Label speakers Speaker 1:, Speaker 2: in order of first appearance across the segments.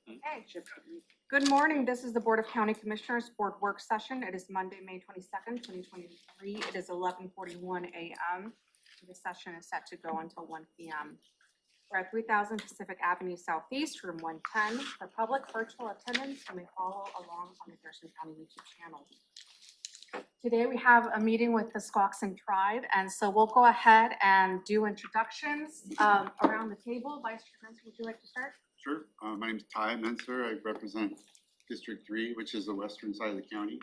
Speaker 1: Hey. Good morning. This is the Board of County Commissioners Board Work Session. It is Monday, May 22nd, 2023. It is 11:41 a.m. The session is set to go until 1 p.m. We're at 3000 Pacific Avenue Southeast, room 110. For public virtual attendance, you may follow along on the Thurston County YouTube channel. Today we have a meeting with the Squaxin tribe, and so we'll go ahead and do introductions around the table. Vice Chair Menser, would you like to start?
Speaker 2: Sure. My name is Ty Menser. I represent District 3, which is the western side of the county.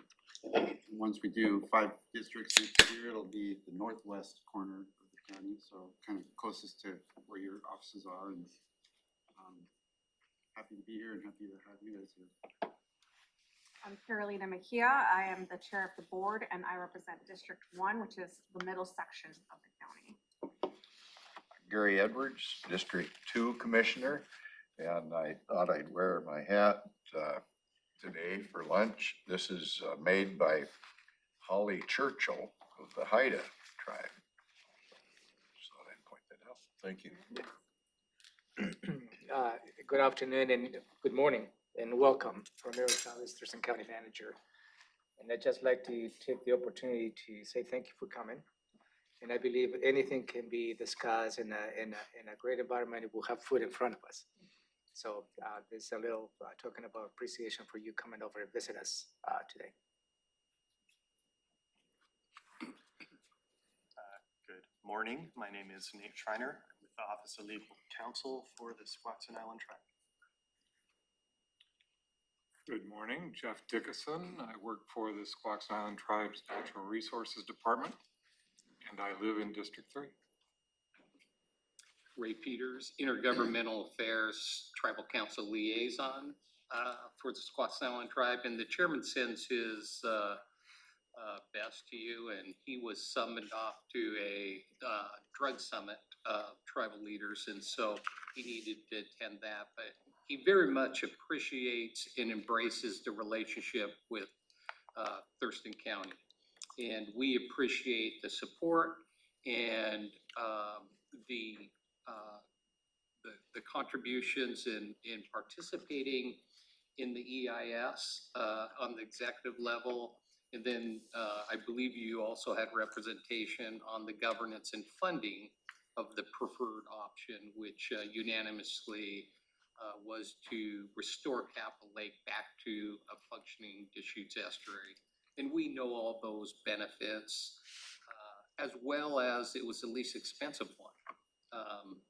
Speaker 2: And once we do 5 districts next year, it'll be the northwest corner of the county, so kind of closest to where your offices are. And happy to be here and happy to have you guys here.
Speaker 1: I'm Carolina Mejia. I am the chair of the board, and I represent District 1, which is the middle section of the county.
Speaker 3: Gary Edwards, District 2 Commissioner, and I thought I'd wear my hat today for lunch. This is made by Holly Churchill of the Haida tribe. So I'd point that out. Thank you.
Speaker 4: Good afternoon and good morning and welcome from Mayor Chavez, Thurston County Manager. And I'd just like to take the opportunity to say thank you for coming. And I believe anything can be discussed in a great environment if we'll have food in front of us. So there's a little token of appreciation for you coming over and visit us today.
Speaker 5: Good morning. My name is Nate Schreiner. I'm with the Office of Legal Counsel for the Squaxin Island Tribe.
Speaker 6: Good morning, Jeff Dickinson. I work for the Squaxin Island Tribe's Natural Resources Department, and I live in District 3.
Speaker 7: Ray Peters, Intergovernmental Affairs Tribal Council Liaison for the Squaxin Island Tribe, and the chairman sends his best to you, and he was summoned off to a drug summit of tribal leaders, and so he needed to attend that, but he very much appreciates and embraces the relationship with Thurston County, and we appreciate the support and the contributions in participating in the EIS on the executive level. And then I believe you also had representation on the governance and funding of the preferred option, which unanimously was to restore Capitol Lake back to a functioning Deschutes estuary. And we know all those benefits, as well as it was the least expensive one.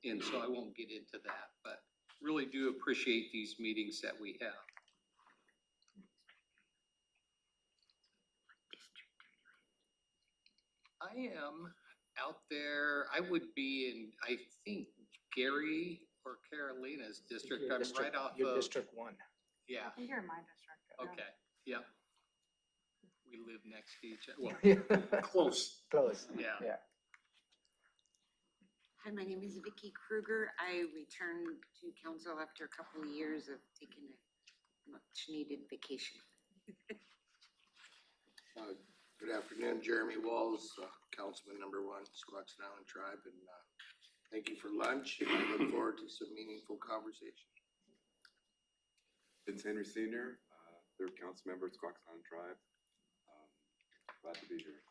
Speaker 7: And so I won't get into that, but really do appreciate these meetings that we have. I am out there. I would be in, I think, Gary or Carolina's district. I'm right off
Speaker 4: your
Speaker 7: of
Speaker 4: District 1.
Speaker 7: Yeah.
Speaker 1: I think you're in my district.
Speaker 7: Okay. Yeah. We live next to each other. Well, close.
Speaker 4: Close.
Speaker 7: Yeah.
Speaker 8: Hi, my name is Vicky Kruger. I returned to council after a couple of years of taking a much-needed vacation.
Speaker 9: Good afternoon, Jeremy Walls, Councilman #1, Squaxin Island Tribe, and thank you for lunch. I look forward to some meaningful conversation.
Speaker 10: Vince Henry Sr., 3rd Council Member at Squaxin Island Tribe. Glad to be here.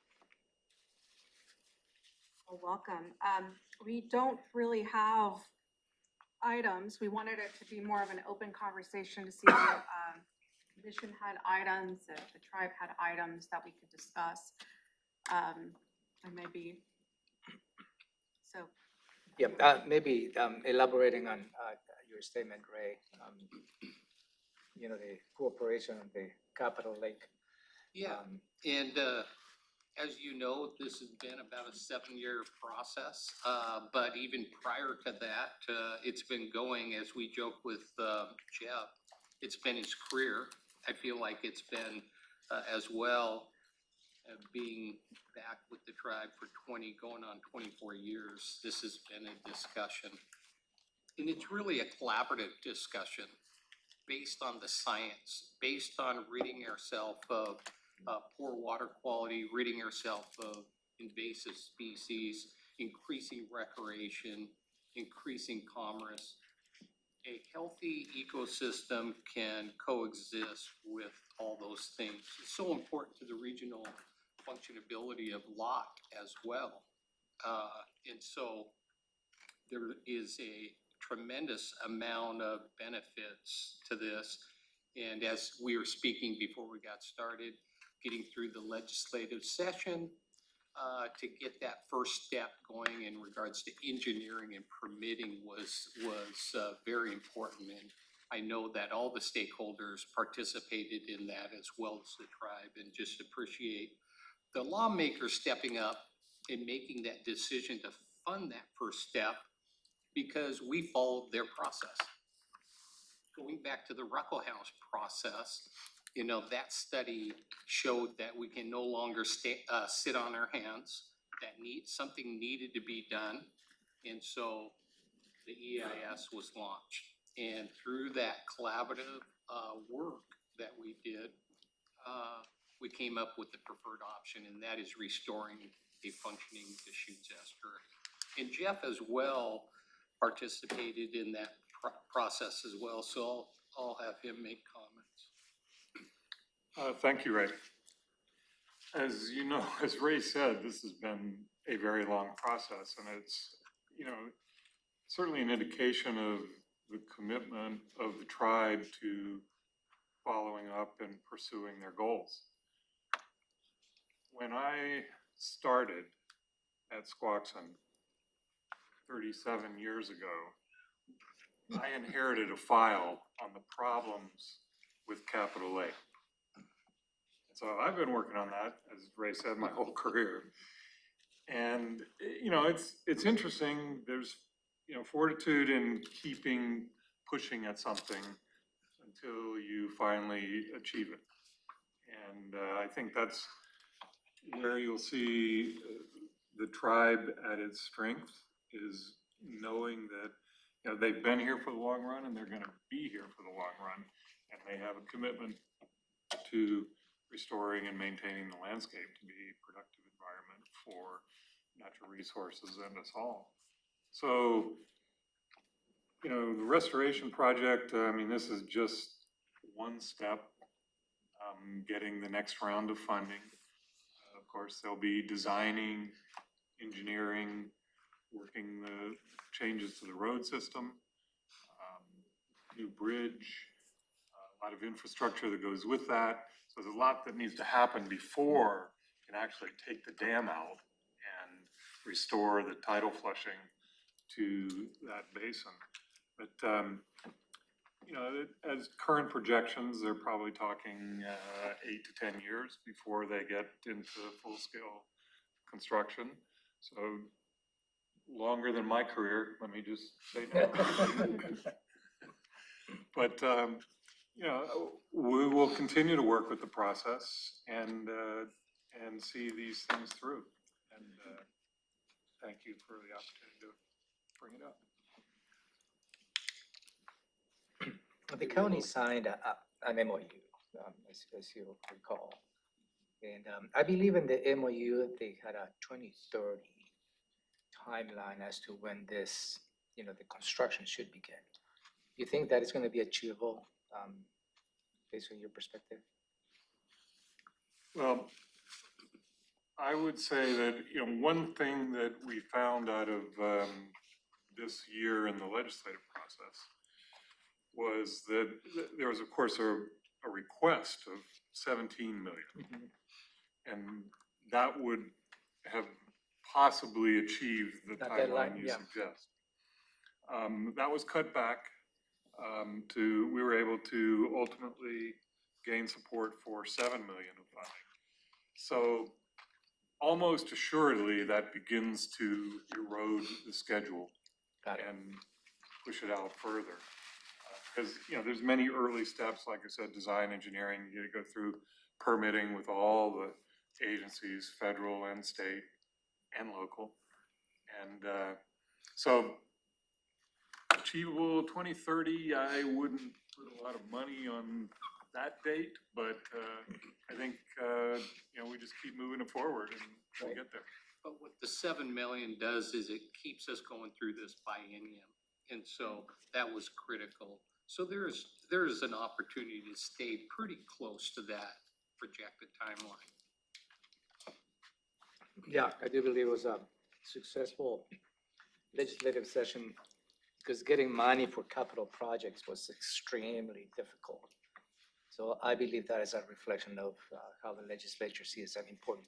Speaker 1: Well, welcome. We don't really have items. We wanted it to be more of an open conversation to see if the commission had items, if the tribe had items that we could discuss. And maybe, so.
Speaker 4: Yeah, maybe elaborating on your statement, Ray. You know, the cooperation of the Capitol Lake.
Speaker 7: Yeah. And as you know, this has been about a 7-year process. But even prior to that, it's been going, as we joke with Jeff, it's been his career. I feel like it's been as well, being back with the tribe for 24 years. This has been a discussion. And it's really a collaborative discussion based on the science, based on ridding ourselves of poor water quality, ridding ourselves of invasive species, increasing recreation, increasing commerce. A healthy ecosystem can coexist with all those things. It's so important to the regional functionability of Locke as well. And so there is a tremendous amount of benefits to this. And as we were speaking before we got started, getting through the legislative session to get that first step going in regards to engineering and permitting was very important. And I know that all the stakeholders participated in that as well as the tribe, and just appreciate the lawmakers stepping up and making that decision to fund that first step, because we followed their process. Going back to the Ruckle House process, you know, that study showed that we can no longer sit on our hands, that something needed to be done. And so the EIS was launched. And through that collaborative work that we did, we came up with the preferred option, and that is restoring a functioning Deschutes estuary. And Jeff as well participated in that process as well, so I'll have him make comments.
Speaker 6: Thank you, Ray. As you know, as Ray said, this has been a very long process, and it's, you know, certainly an indication of the commitment of the tribe to following up and pursuing their goals. When I started at Squaxin 37 years ago, I inherited a file on the problems with capital A. So I've been working on that, as Ray said, my whole career. And, you know, it's interesting. There's, you know, fortitude in pushing at something until you finally achieve it. And I think that's where you'll see the tribe at its strength, is knowing that, you know, they've been here for the long run and they're going to be here for the long run. And they have a commitment to restoring and maintaining the landscape to be a productive environment for natural resources and us all. So, you know, the restoration project, I mean, this is just one step, getting the next round of funding. Of course, they'll be designing, engineering, working the changes to the road system, new bridge, a lot of infrastructure that goes with that. So there's a lot that needs to happen before you can actually take the dam out and restore the tidal flushing to that basin. But, you know, as current projections, they're probably talking 8 to 10 years before they get into full-scale construction. So longer than my career, let me just say now. But, you know, we will continue to work with the process and see these things through. And thank you for the opportunity to bring it up.
Speaker 4: The county signed an MOU, as you recall. And I believe in the MOU, they had a 2030 timeline as to when this, you know, the construction should begin. You think that is going to be achievable based on your perspective?
Speaker 6: Well, I would say that, you know, one thing that we found out of this year in the legislative process was that there was, of course, a request of 17 million. Mm-hmm. And that would have possibly achieved the timeline you suggest. That was cut back we were able to ultimately gain support for 7 million of funding. So almost assuredly that begins to erode the schedule and push it out further. Because, you know, there's many early steps, like I said, design, engineering, you gotta go through permitting with all the agencies, federal and state and local. And so achievable 2030, I wouldn't put a lot of money on that date, but I think, you know, we just keep moving it forward and we'll get there.
Speaker 7: But with the 7 million does is it keeps us going through this biennium. And so that was critical. So there is an opportunity to stay pretty close to that projected timeline.
Speaker 4: Yeah, I do believe it was a successful legislative session because getting money for capital projects was extremely difficult. So I believe that is a reflection of how the legislature sees an important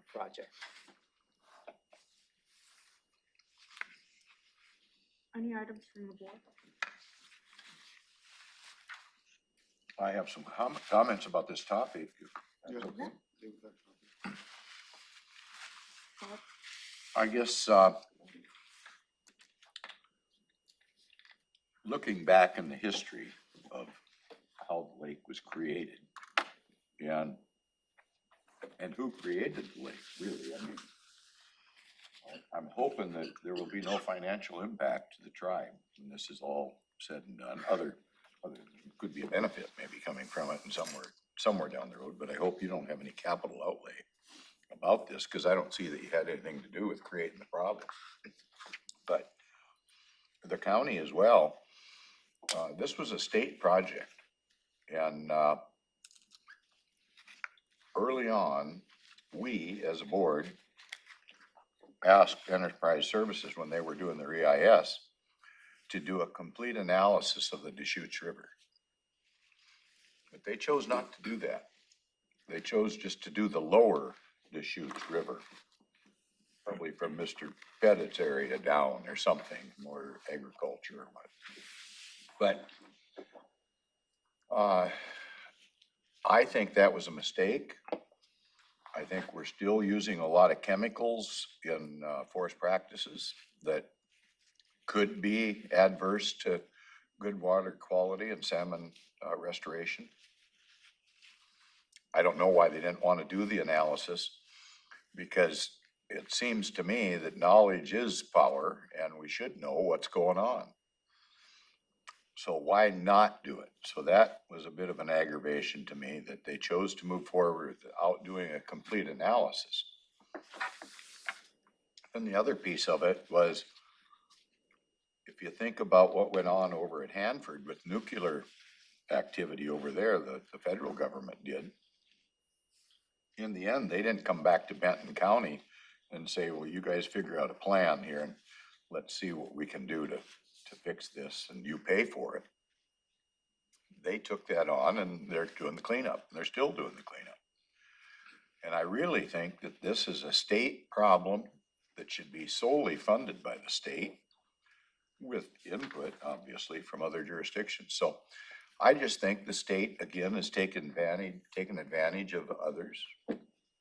Speaker 4: project.
Speaker 1: Any items from the board?
Speaker 3: I have some comments about this topic.
Speaker 2: Yeah.
Speaker 1: Okay.
Speaker 3: I guess, looking back in the history of how the lake was created and who created the lake, really, I mean, I'm hoping that there will be no financial impact to the tribe when this is all said and done. Other could be a benefit maybe coming from it and somewhere down the road, but I hope you don't have any capital outlay about this, because I don't see that you had anything to do with creating the problem. But the county as well, this was a state project, and early on, we as a board asked Enterprise Services when they were doing their EIS to do a complete analysis of the Deschutes River. But they chose not to do that. They chose just to do the lower Deschutes River, probably from Mr. Pettit's area down or something, more agriculture. But I think that was a mistake. I think we're still using a lot of chemicals in forest practices that could be adverse to good water quality and salmon restoration. I don't know why they didn't want to do the analysis, because it seems to me that knowledge is power and we should know what's going on. So why not do it? So that was a bit of an aggravation to me that they chose to move forward without doing a complete analysis. And the other piece of it was, if you think about what went on over at Hanford with nuclear activity over there, the federal government did. In the end, they didn't come back to Benton County and say, well, you guys figure out a plan here and let's see what we can do to fix this and you pay for it. They took that on and they're doing the cleanup. They're still doing the cleanup. And I really think that this is a state problem that should be solely funded by the state with input, obviously, from other jurisdictions. So I just think the state, again, has taken advantage of others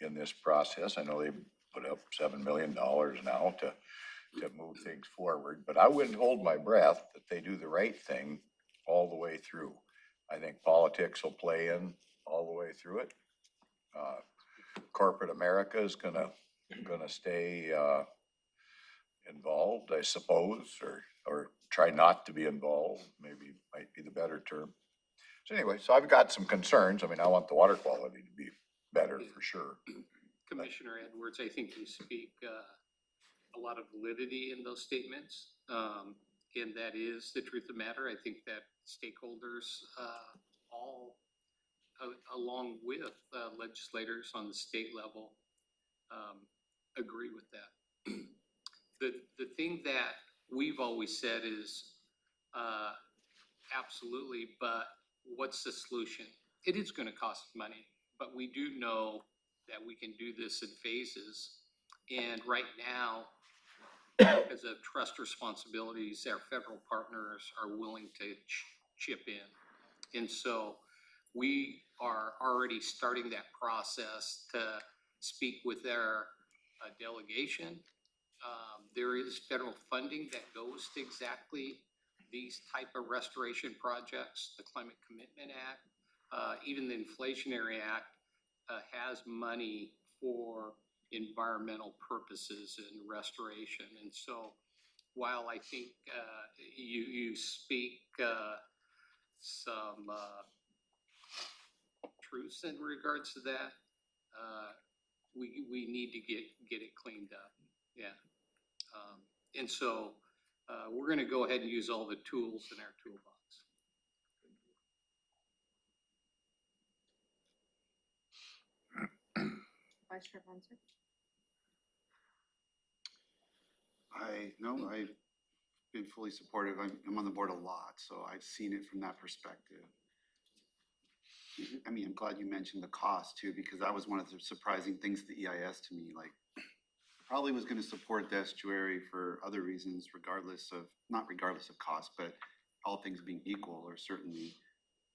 Speaker 3: in this process. I know they put up $7 million now to move things forward, but I wouldn't hold my breath that they do the right thing all the way through. I think politics will play in all the way through it. Corporate America is gonna stay involved, I suppose, or try not to be involved, maybe might be the better term. So anyway, so I've got some concerns. I mean, I want the water quality to be better for sure.
Speaker 7: Commissioner Edwards, I think you speak a lot of validity in those statements. And that is the truth of the matter. I think that stakeholders all, along with legislators on the state level, agree with that. The thing that we've always said is absolutely, but what's the solution? It is going to cost money, but we do know that we can do this in phases. And right now, because of trust responsibilities, our federal partners are willing to chip in. And so we are already starting that process to speak with their delegation. There is federal funding that goes to exactly these type of restoration projects. The Climate Commitment Act, even the Inflationary Act has money for environmental purposes and restoration. And so while I think you speak some truths in regards to that, we need to get it cleaned up, yeah. And so, we're gonna go ahead and use all the tools in our toolbox.
Speaker 1: Vice Chair Buncer?
Speaker 2: I've been fully supportive. I'm on the board a lot, so I've seen it from that perspective. I mean, I'm glad you mentioned the cost too, because that was one of the surprising things, the EIS to me, like, probably was gonna support the estuary for other reasons, not regardless of cost, but all things being equal, or certainly,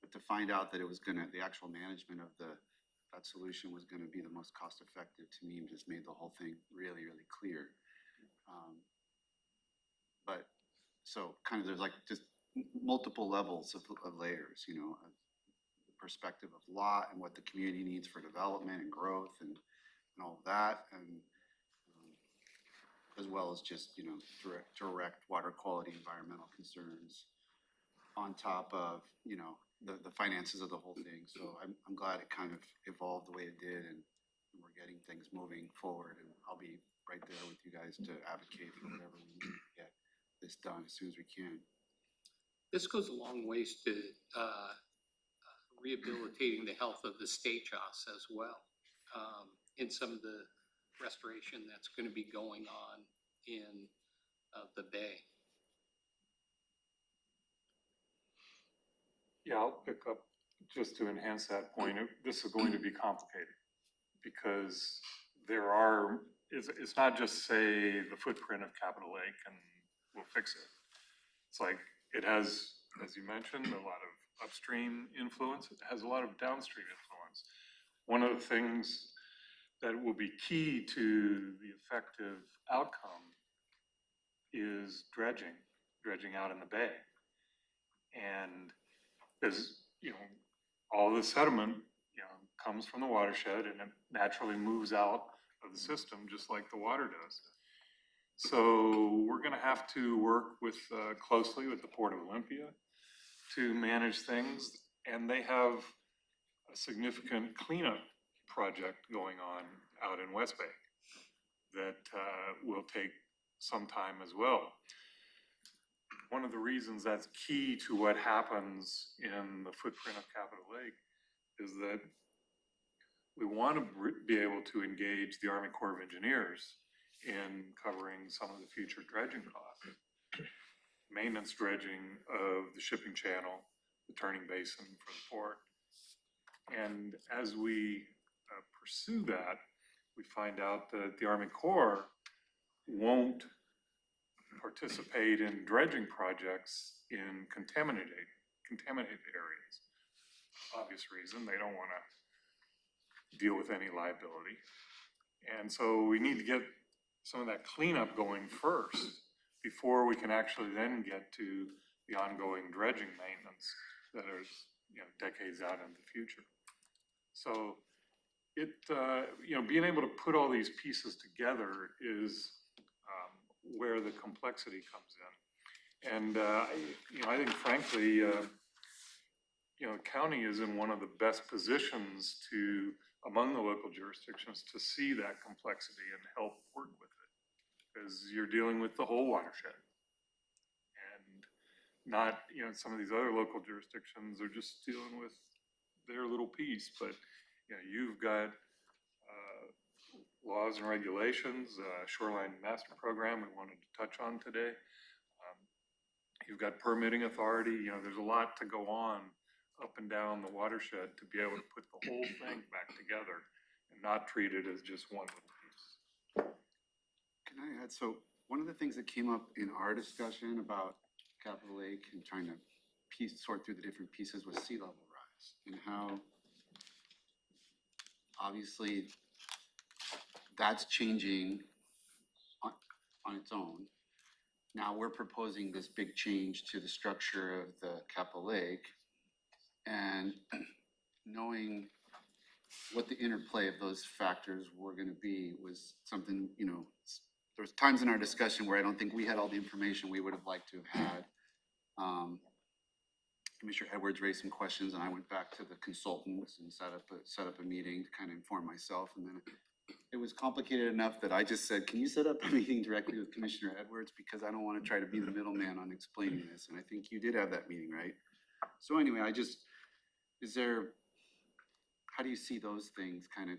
Speaker 2: but to find out that it was the actual management of that solution was gonna be the most cost effective, to me, just made the whole thing really, really clear. But, so kind of there's like just multiple levels of layers, you know, the perspective of lot and what the community needs for development and growth and all of that, and as well as just, you know, direct water quality, environmental concerns on top of, you know, the finances of the whole thing. So I'm glad it kind of evolved the way it did, and we're getting things moving forward, and I'll be right there with you guys to advocate for whatever we need to get this done as soon as we can.
Speaker 7: This goes a long ways to rehabilitating the health of the state house as well, in some of the restoration that's going to be going on in the bay.
Speaker 6: Yeah, I'll pick up just to enhance that point. This is going to be complicated because it's not just say the footprint of Capitol Lake and we'll fix it. It's like it has, as you mentioned, a lot of upstream influence. It has a lot of downstream influence. One of the things that will be key to the effective outcome is dredging out in the bay. And as you know, all the sediment, you know, comes from the watershed and it naturally moves out of the system just like the water does. So we're going to have to work with closely with the Port of Olympia to manage things, and they have a significant cleanup project going on out in West Bay that will take some time as well. One of the reasons that's key to what happens in the footprint of Capitol Lake is that we want to be able to engage the Army Corps of Engineers in covering some of the future dredging costs. Maintenance dredging of the shipping channel, the turning basin for the port. And as we pursue that, we find out that the Army Corps won't participate in dredging projects in contaminated areas. Obvious reason, they don't want to deal with any liability. And so we need to get some of that cleanup going first before we can actually then get to the ongoing dredging maintenance that are, you know, decades out in the future. So it, you know, being able to put all these pieces together is where the complexity comes in. And, you know, I think frankly, you know, the county is in one of the best positions to, among the local jurisdictions, to see that complexity and help work with it. Because you're dealing with the whole watershed. And not, you know, some of these other local jurisdictions are just dealing with their little piece, but, you know, you've got laws and regulations, shoreline master program we wanted to touch on today. You've got permitting authority, you know, there's a lot to go on up and down the watershed to be able to put the whole thing back together and not treat it as just one little piece.
Speaker 2: Can I add, so one of the things that came up in our discussion about Capitol Lake and trying to sort through the different pieces was sea level rise, and how obviously that's changing on its own. Now we're proposing this big change to the structure of the Capitol Lake, and knowing what the interplay of those factors were going to be was something, you know, there was times in our discussion where I don't think we had all the information we would have liked to have had. Commissioner Edwards raised some questions, and I went back to the consultants and set up a meeting to kind of inform myself. And then it was complicated enough that I just said, can you set up a meeting directly with Commissioner Edwards? Because I don't want to try to be the middleman on explaining this. And I think you did have that meeting, right? So anyway, how do you see those things kind of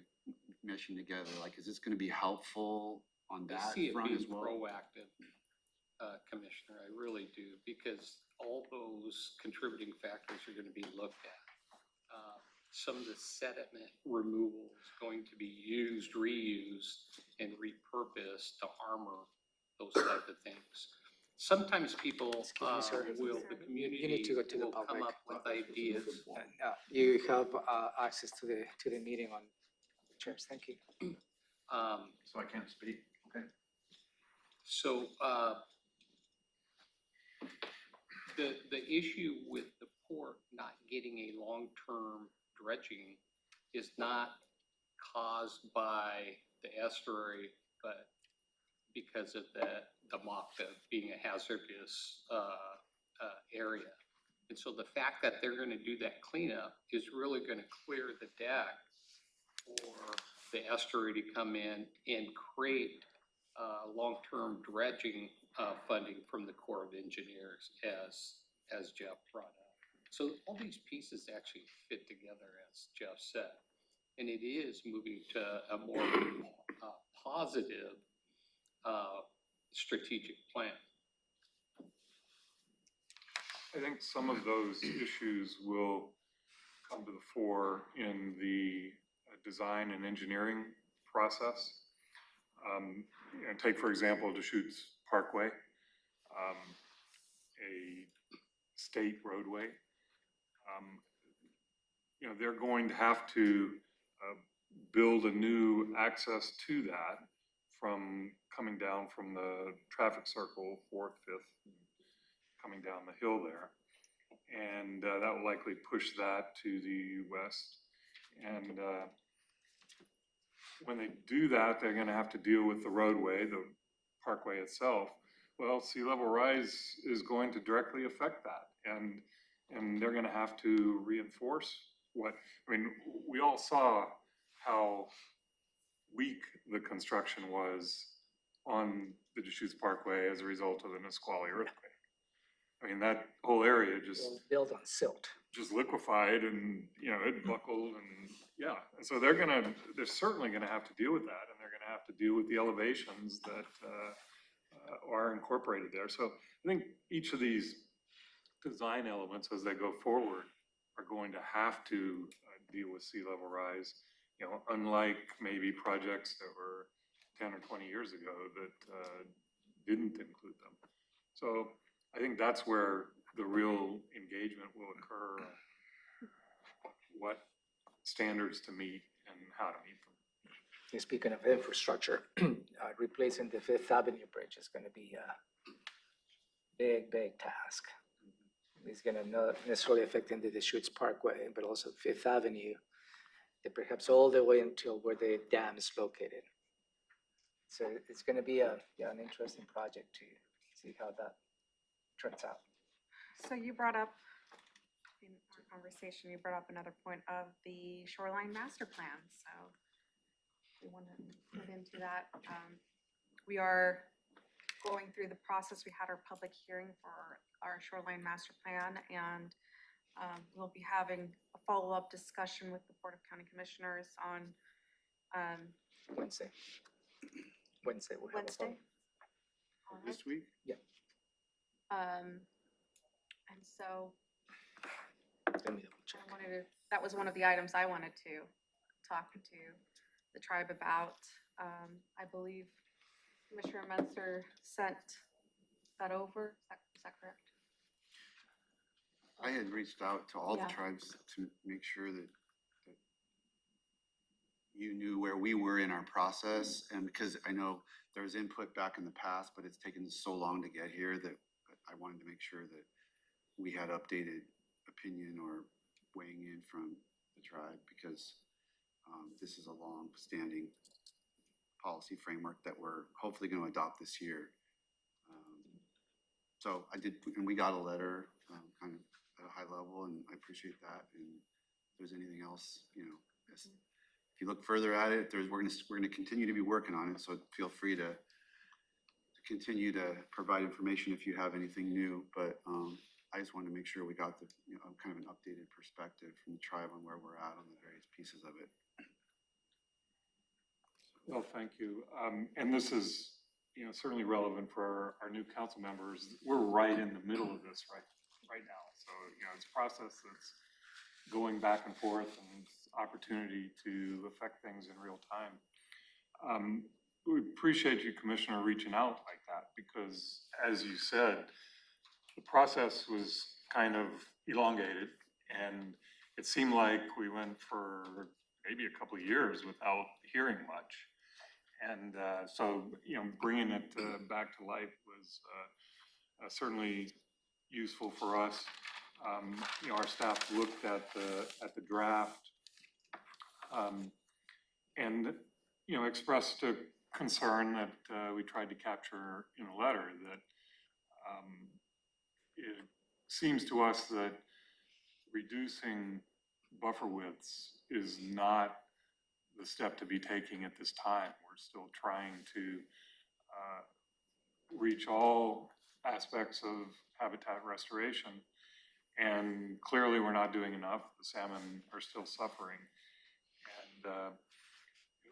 Speaker 2: meshing together? Like, is this going to be helpful on
Speaker 7: I
Speaker 2: that
Speaker 7: see it
Speaker 2: front
Speaker 7: being
Speaker 2: as well?
Speaker 7: proactive, Commissioner, I really do, because all those contributing factors are gonna be looked at. Some of the sediment removal is going to be used, reused, and repurposed to armor those type of things. Sometimes people,
Speaker 4: Excuse me, sir.
Speaker 7: will, the
Speaker 4: You
Speaker 7: community
Speaker 4: need to go to the
Speaker 7: will come
Speaker 4: public.
Speaker 7: up with ideas.
Speaker 4: You have access to the meeting on chairs. Thank you.
Speaker 3: So I can't speak, okay?
Speaker 7: So, the issue with the port not getting a long-term dredging is not caused by the estuary, but because of the MOCTA being a hazardous, area. And so the fact that they're gonna do that cleanup is really gonna clear the deck for the estuary to come in and create long-term dredging funding from the Corps of Engineers, as Jeff brought up. So all these pieces actually fit together, as Jeff said. And it is moving to a more positive strategic plan.
Speaker 6: I think some of those issues will come to the fore in the design and engineering process. Take, for example, Deschutes Parkway, a state roadway. They're going to have to build a new access to that from coming down from the traffic circle, 4th, 5th, coming down the hill there. And that will likely push that to the west. And when they do that, they're gonna have to deal with the roadway, the parkway itself. Well, sea level rise is going to directly affect that. And they're gonna have to reinforce we all saw how weak the construction was on the Deschutes Parkway as a result of the Nisqually earthquake. That whole area
Speaker 4: Built on silt.
Speaker 6: just liquefied and, it buckled and, yeah. And so they're certainly gonna have to deal with that, and they're gonna have to deal with the elevations that are incorporated there. So I think each of these design elements as they go forward are going to have to deal with sea level rise, unlike maybe projects that were 10 or 20 years ago that didn't include them. So I think that's where the real engagement will occur, what standards to meet and how to meet them.
Speaker 4: And speaking of infrastructure, replacing the Fifth Avenue Bridge is gonna be a big task. It's gonna not necessarily affecting the Deschutes Parkway, but also Fifth Avenue, and perhaps all the way until where the dam is located. So it's gonna be an interesting project to see how that turns out.
Speaker 1: So you brought up, in our conversation, you brought up another point of the shoreline master plan, so we want to get into that. We are going through the process. We had our public hearing for our shoreline master plan, and we'll be having a follow-up discussion with the Board of County Commissioners on
Speaker 4: Wednesday. We'll have a
Speaker 1: Wednesday. All right.
Speaker 2: This week?
Speaker 1: And so
Speaker 4: Let me double check.
Speaker 1: that was one of the items I wanted to talk to the tribe about. I believe Commissioner Menser sent that over. Is that correct?
Speaker 2: I had reached out to all the
Speaker 1: Yeah.
Speaker 2: tribes to make sure that you knew where we were in our process, and because I know there was input back in the past, but it's taken so long to get here that I wanted to make sure that we had updated opinion or weighing in from the tribe, because this is a long-standing policy framework that we're hopefully going to adopt this year. So I did, and we got a letter kind of at a high level, and I appreciate that. And if there's anything else, if you look further at it, we're gonna continue to be working on it, so feel free to continue to provide information if you have anything new, but I just wanted to make sure we got the, kind of an updated perspective from the tribe on where we're at on the various pieces of it.
Speaker 6: Well, thank you. And this is, certainly relevant for our new council members. We're right in the middle of this right now. So, it's a process that's going back and forth and it's opportunity to affect things in real time. We appreciate you, Commissioner, reaching out like that because, as you said, the process was kind of elongated and it seemed like we went for maybe a couple of years without hearing much. And so, bringing it back to life was certainly useful for us. Our staff looked at the draft and, expressed a concern that we tried to capture in a letter that it seems to us that reducing buffer widths is not the step to be taking at this time. We're still trying to reach all aspects of habitat restoration, and clearly we're not doing enough. The salmon are still suffering, and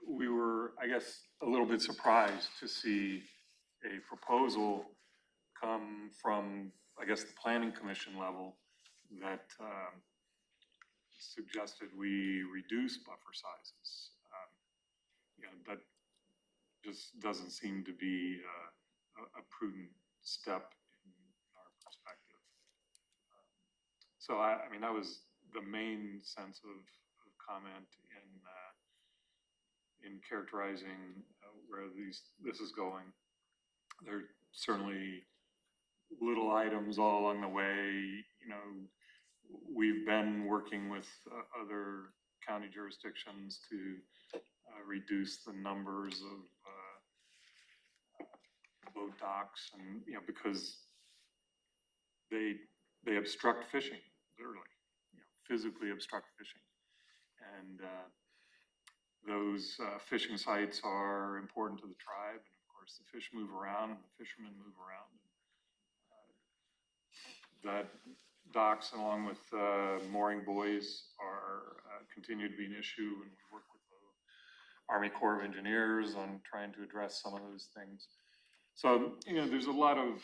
Speaker 6: we were, I guess, a little bit surprised to see a proposal come from, I guess, the Planning Commission level that suggested we reduce buffer sizes. That just doesn't seem to be a prudent step in our perspective. So I mean, that was the main sense of comment in characterizing where this is going. There are certainly little items all along the way. We've been working with other county jurisdictions to reduce the numbers of boat docks, and because they obstruct fishing, literally, physically obstruct fishing, and those fishing sites are important to the tribe, and of course the fish move around and the fishermen move around. That docks, along with mooring buoys, are continue to be an issue, and we work with the Army Corps of Engineers on trying to address some of those things. So, there's a lot of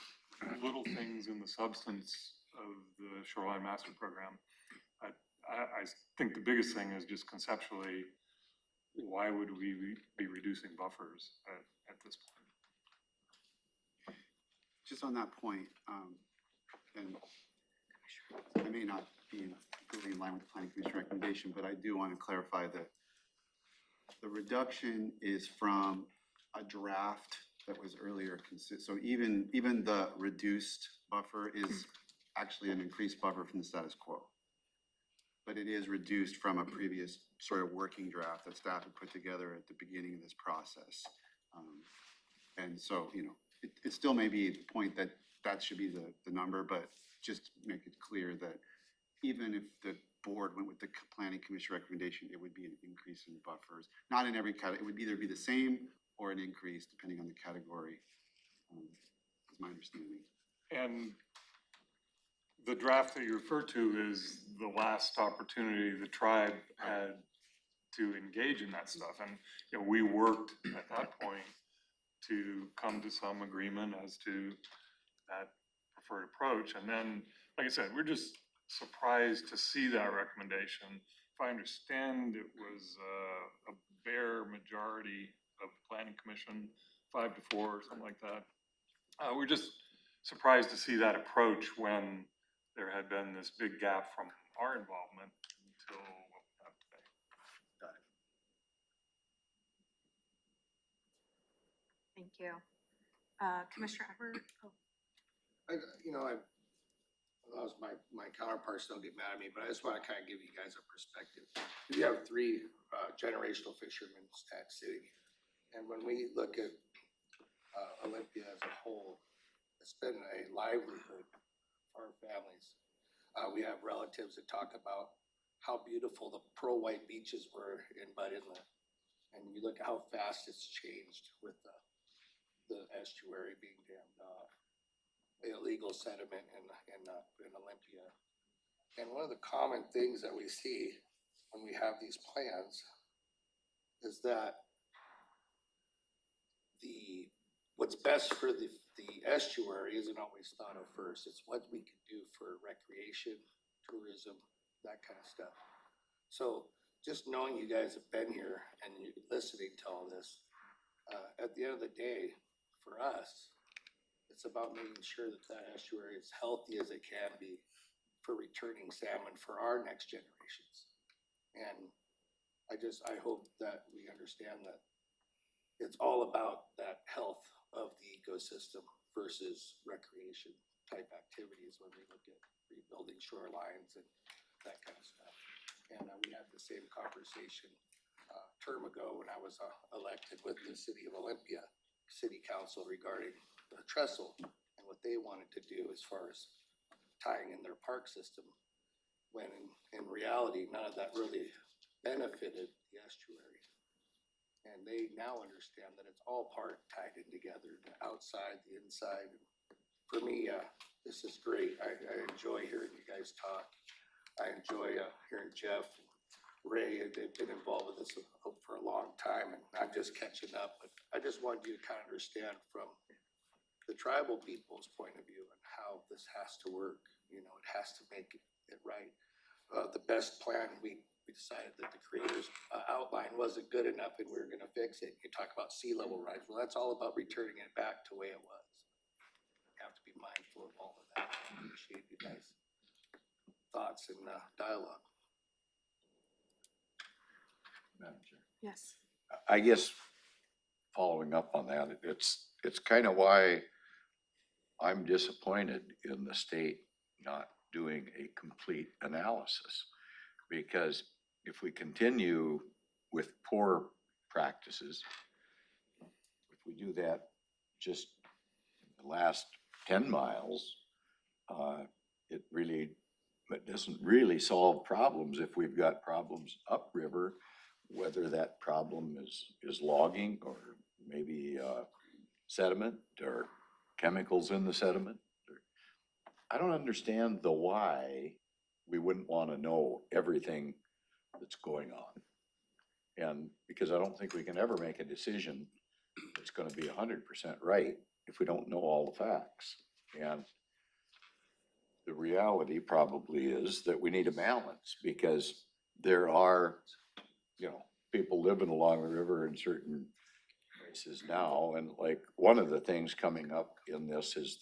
Speaker 6: little things in the substance of the Shoreline Master Program. I think the biggest thing is just conceptually, why would we be reducing buffers at this point?
Speaker 2: Just on that point, and I may not be completely in line with the Planning Commission recommendation, but I do want to clarify that the reduction is from a draft that was earlier considered. So even the reduced buffer is actually an increased buffer from the status quo. But it is reduced from a previous sort of working draft that staff had put together at the beginning of this process. And so, it still may be the point that should be the number, but just make it clear that even if the board went with the Planning Commission recommendation, it would be an increase in buffers. Not in every category. It would either be the same or an increase depending on the category, is my understanding.
Speaker 6: And the draft that you refer to is the last opportunity the tribe had to engage in that stuff. And we worked at that point to come to some agreement as to that preferred approach. And then, like I said, we're just surprised to see that recommendation. If I understand, it was a bare majority of the Planning Commission, 5-4 or something like that. We're just surprised to see that approach when there had been this big gap from our involvement until what we have today.
Speaker 2: Got it.
Speaker 1: Thank you. Commissioner Everett? Oh,
Speaker 9: My counterparts don't get mad at me, but I just want to kind of give you guys a perspective. We have 3 generational fishermen in Stat City. And when we look at Olympia as a whole, it's been a livelihood for our families. We have relatives that talk about how beautiful the pearl white beaches were in Bud that and you look at how fast it's changed with the estuary being dammed off, illegal sediment in Olympia. And one of the common things that we see when we have these plans is that what's best for the estuary isn't always thought of first. It's what we can do for recreation, tourism, that kind of stuff. So just knowing you guys have been here and you're listening to all this, at the end of the day, for us, it's about making sure that that estuary is healthy as it can be for returning salmon for our next generations. And I hope that we understand that it's all about that health of the ecosystem versus recreation type activities when we look at rebuilding shorelines and that kind of stuff. And we had the same conversation term ago when I was elected with the city of Olympia City Council regarding the trestle and what they wanted to do as far as tying in their park system, when in reality, none of that really benefited the estuary. And they now understand that it's all part tied in together, the outside, the inside. For me, this is great. I enjoy hearing you guys talk. I enjoy hearing Jeff and Ray. They've been involved with this for a long time, and I'm just catching up. But I just wanted you to kind of understand from the tribal people's point of view and how this has to work. You know, it has to make it right. The best plan we decided that the creators outline wasn't good enough and we were going to fix it. You talk about sea level rise. Well, that's all about returning it back to the way it was. You have to be mindful of all of that. I appreciate you guys' thoughts and dialogue.
Speaker 3: Madam Chair.
Speaker 1: Yes.
Speaker 3: I guess following up on that, it's kind of why I'm disappointed in the state not doing a complete analysis. Because if we continue with poor practices, if we do that just the last 10 miles, it doesn't really solve problems if we've got problems upriver, whether that problem is logging or maybe sediment or chemicals in the sediment. I don't understand the why we wouldn't want to know everything that's going on. And because I don't think we can ever make a decision that's going to be 100% right if we don't know all the facts. And the reality probably is that we need a balance, because there are, people living along the river in certain places now. And like one of the things coming up in this is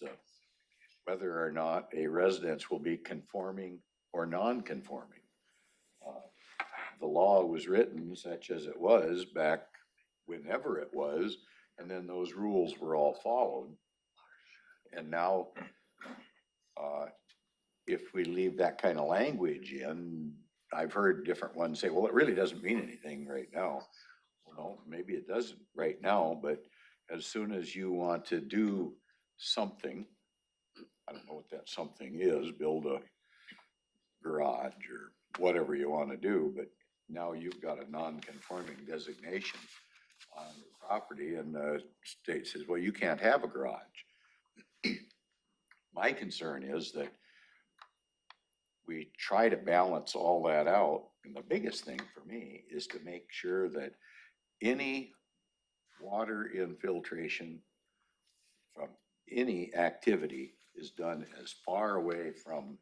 Speaker 3: whether or not a residence will be conforming or non-conforming. The law was written such as it was back whenever it was, and then those rules were all followed. And now, if we leave that kind of language in, I've heard different ones say, well, it really doesn't mean anything right now. Well, maybe it doesn't right now, but as soon as you want to do something, I don't know what that something is, build a garage or whatever you want to do, but now you've got a non-conforming designation on the property, and the state says, well, you can't have a garage. My concern is that we try to balance all that out, and the biggest thing for me is to make sure that any water infiltration from any activity is done as far away from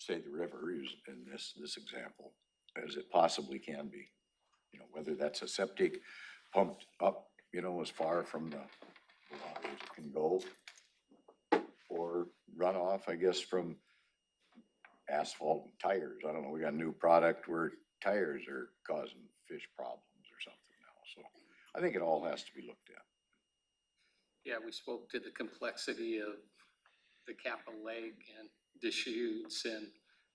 Speaker 3: the river is in this example as it possibly can be. Whether that's a septic pumped up, as far from the water as it can go, or runoff, I guess, from asphalt and tires. I don't know, we got a new product where tires are causing fish problems or something now. So I think it all has to be looked at.
Speaker 7: Yeah, we spoke to the complexity of the capital lake and Deschutes, and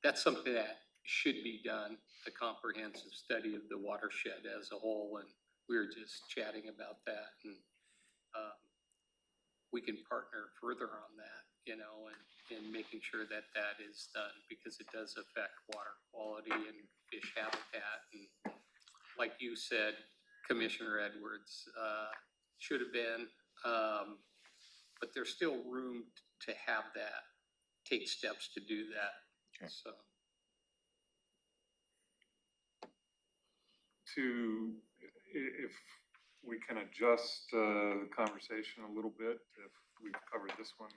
Speaker 7: that's something that should be done, a comprehensive study of the watershed as a whole, and we were just chatting about that, and we can partner further on that, and making sure that is done, because it does affect water quality and fish habitat and like you said, Commissioner Edwards, should have been. But there's still room to have that, take steps to do that.
Speaker 3: Okay.
Speaker 7: So,
Speaker 6: If we can adjust the conversation a little bit, if we've covered this one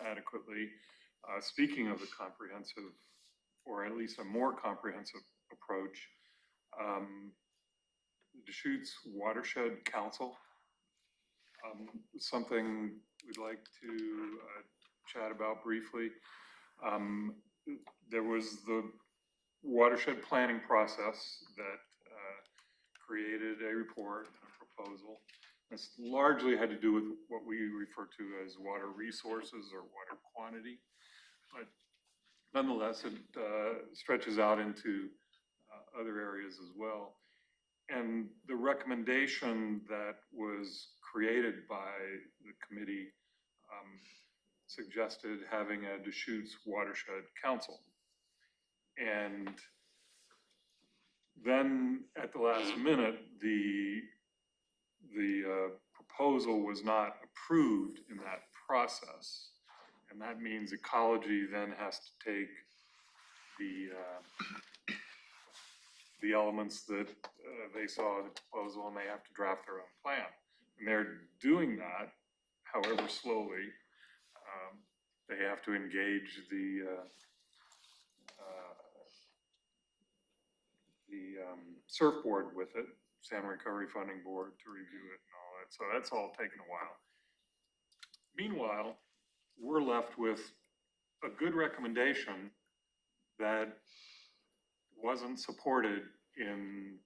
Speaker 6: adequately. Speaking of the comprehensive, or at least a more comprehensive approach, Deschutes Watershed Council, something we'd like to chat about briefly. There was the watershed planning process that created a report and a proposal. This largely had to do with what we refer to as water resources or water quantity, but nonetheless, it stretches out into other areas as well. And the recommendation that was created by the committee suggested having a Deschutes Watershed Council. And then at the last minute, the proposal was not approved in that process. And that means ecology then has to take the elements that they saw in the proposal, and they have to draft their own plan. And they're doing that, however slowly. They have to engage the surf board with it, Salmon Recovery Funding Board, to review it and all that. So that's all taken a while. Meanwhile, we're left with a good recommendation that wasn't supported in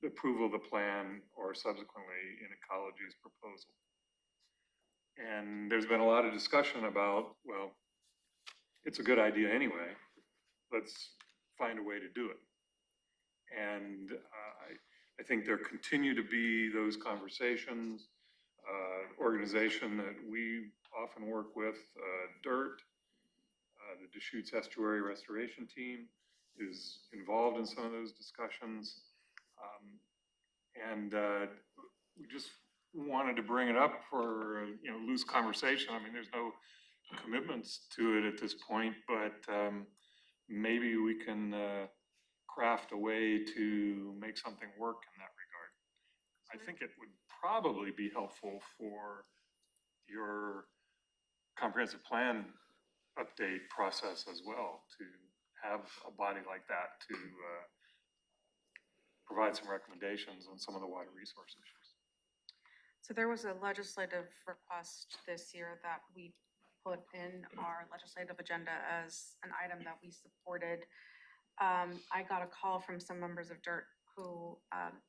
Speaker 6: the approval of the plan or subsequently in ecology's proposal. And there's been a lot of discussion about, well, it's a good idea anyway. Let's find a way to do it. And I think there continue to be those conversations. Organization that we often work with, DIRT, the Deschutes Estuary Restoration Team, is involved in some of those discussions. And we just wanted to bring it up for loose conversation. I mean, there's no commitments to it at this point, but maybe we can craft a way to make something work in that regard. I think it would probably be helpful for your comprehensive plan update process as well, to have a body like that to provide some recommendations on some of the water resource issues.
Speaker 1: So there was a legislative request this year that we put in our legislative agenda as an item that we supported. I got a call from some members of DIRT who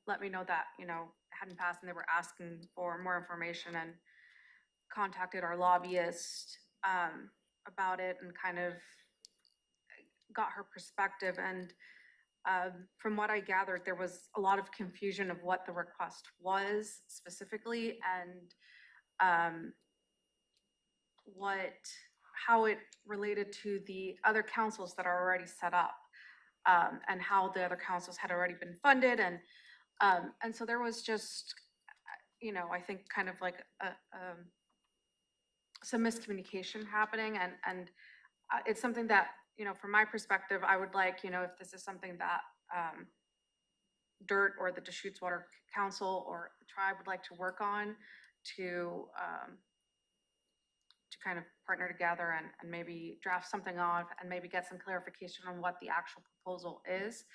Speaker 1: let me know that, it hadn't passed, and they were asking for more information, and contacted our lobbyist about it and kind of got her perspective. And from what I gathered, there was a lot of confusion of what the request was specifically, and how it related to the other councils that are already set up, and how the other councils had already been funded. And so there was just, I think kind of like some miscommunication happening, and it's something that, from my perspective, I would like, if this is something that DIRT or the Deschutes Water Council or the tribe would like to work on, to kind of partner together and maybe draft something off and maybe get some clarification on what the actual proposal is,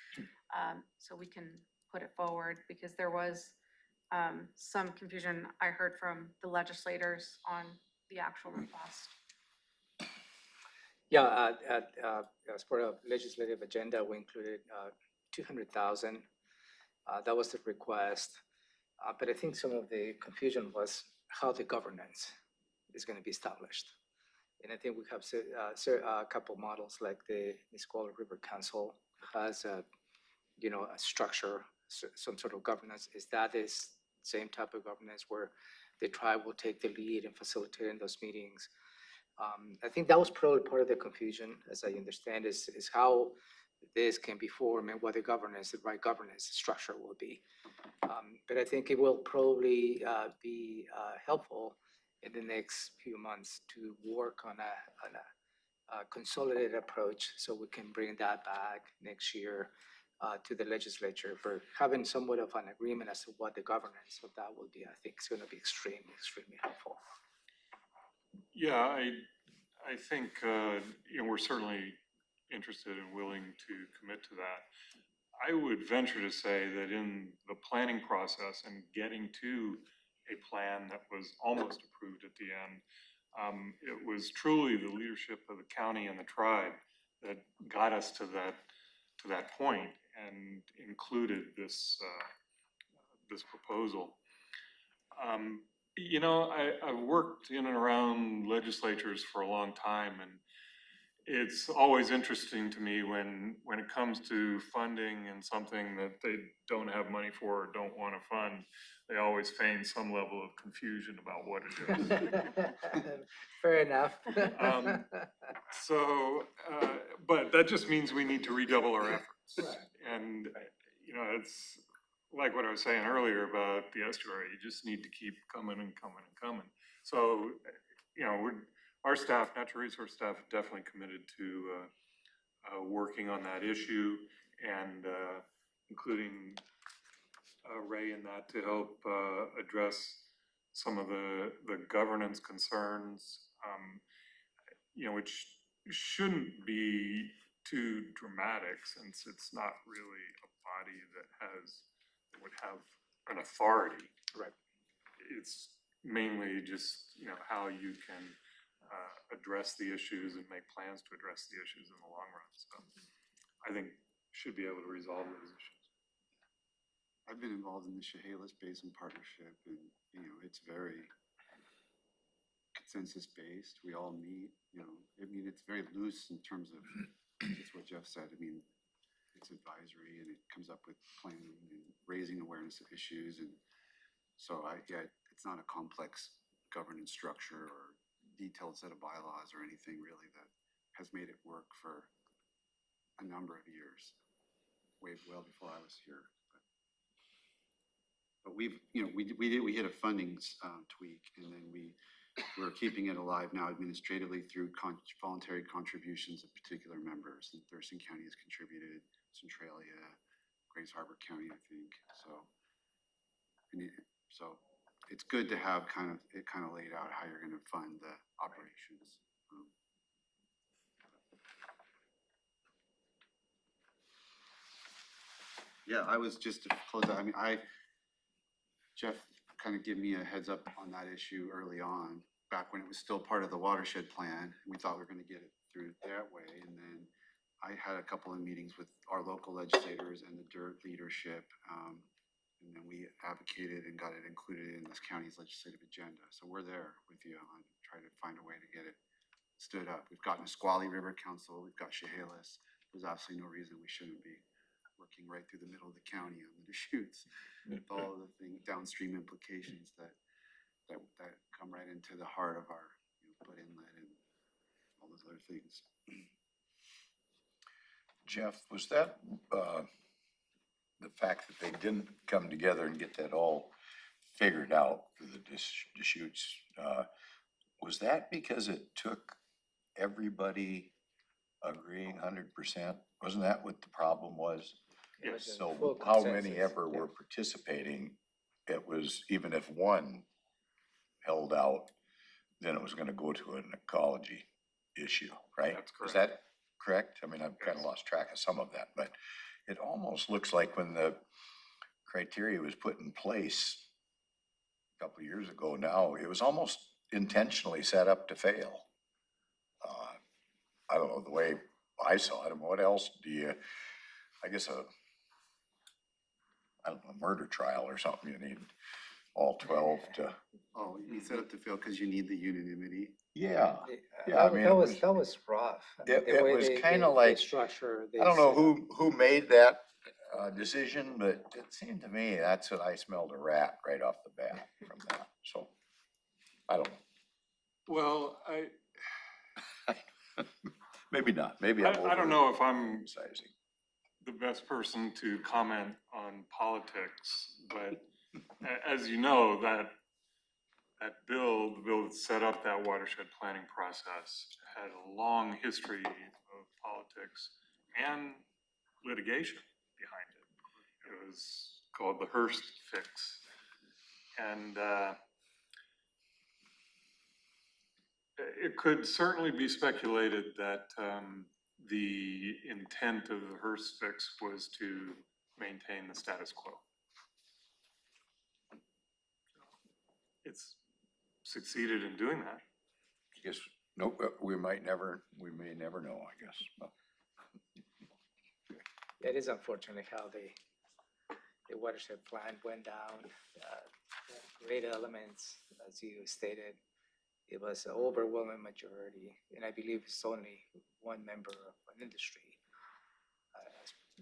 Speaker 1: so we can put it forward, because there was some confusion I heard from the legislators on the actual request.
Speaker 4: Yeah, as part of legislative agenda, we included 200,000. That was the request. But I think some of the confusion was how the governance is going to be established. And I think we have a couple models, like the Nisqually River Council has a structure, some sort of governance. Is that the same type of governance where the tribe will take the lead in facilitating those meetings? I think that was probably part of the confusion, as I understand, is how this can be formed and what the governance, the right governance structure will be. But I think it will probably be helpful in the next few months to work on a consolidated approach so we can bring that back next year to the legislature for having somewhat of an agreement as to what the governance of that will be. I think it's going to be extremely, extremely helpful.
Speaker 6: Yeah, I think, we're certainly interested and willing to commit to that. I would venture to say that in the planning process and getting to a plan that was almost approved at the end, it was truly the leadership of the county and the tribe that got us to that point and included this proposal. I've worked in and around legislatures for a long time, and it's always interesting to me when it comes to funding and something that they don't have money for or don't want to fund, they always feign some level of confusion about what it is.
Speaker 4: Fair enough.
Speaker 6: But that just means we need to redouble our efforts. And, it's like what I was saying earlier about the estuary, you just need to keep coming and coming and coming. So, our staff, natural resource staff, is definitely committed to working on that issue and including Ray in that to help address some of the governance concerns, which shouldn't be too dramatic since it's not really a body that would have an authority.
Speaker 4: Right.
Speaker 6: It's mainly just, how you can address the issues and make plans to address the issues in the long run. So I think should be able to resolve those issues.
Speaker 2: I've been involved in the Chehalis Basin Partnership, and, it's very consensus-based. We all meet, it's very loose in terms of just what Jeff said. It's advisory, and it comes up with planning and raising awareness of issues. And so it's not a complex governance structure or detailed set of bylaws or anything really that has made it work for a number of years, well before I was here. But we hit a funding tweak, and then we're keeping it alive now administratively through voluntary contributions of particular members. And Thurston County has contributed, Centralia, Grays Harbor County, I think. So it's good to have it laid out how you're going to fund the operations. Yeah, I was just to close out. Jeff kind of gave me a heads up on that issue early on, back when it was still part of the watershed plan. We thought we were going to get it through that way. And then I had a couple of meetings with our local legislators and the DIRT leadership. And then we advocated and got it included in this county's legislative agenda. So we're there with you on trying to find a way to get it stood up. We've got Nisqually River Council, we've got Chehalis. There's absolutely no reason we shouldn't be working right through the middle of the county on the Deschutes with all of the downstream implications that come right into the heart of our Put Inlet and all those other things.
Speaker 3: Jeff, was that the fact that they didn't come together and get that all figured out for the Deschutes, was that because it took everybody agreeing 100%? Wasn't that what the problem was?
Speaker 6: Yes.
Speaker 3: So how many ever were participating, it was, even if one held out, then it was going to go to an ecology issue, right?
Speaker 6: That's correct.
Speaker 3: Is that correct? I've kind of lost track of some of that, but it almost looks like when the criteria was put in place a couple of years ago now, it was almost intentionally set up to fail. I don't know, the way I saw it. What else do you, I guess a murder trial or something, you need all 12 to.
Speaker 2: Oh, you set up to fail because you need the unanimity.
Speaker 3: Yeah.
Speaker 4: That was rough.
Speaker 3: It was kind of like,
Speaker 4: structure.
Speaker 3: I don't know who made that decision, but it seemed to me that's what I smelled, a rat right off the bat from that. So I don't know.
Speaker 6: Well,
Speaker 3: Maybe not. Maybe
Speaker 6: I don't know if I'm
Speaker 3: sizing.
Speaker 6: the best person to comment on politics, but as you know, that bill, the bill that set up that watershed planning process had a long history of politics and litigation behind it. It was called the Hearst fix. And it could certainly be speculated that the intent of the Hearst fix was to maintain the status quo. It's succeeded in doing that.
Speaker 3: I guess, no, we may never know, I guess. Well,
Speaker 4: It is unfortunate how the watershed plan went down. Great elements, as you stated. It was an overwhelming majority, and I believe it's only one member of an industry.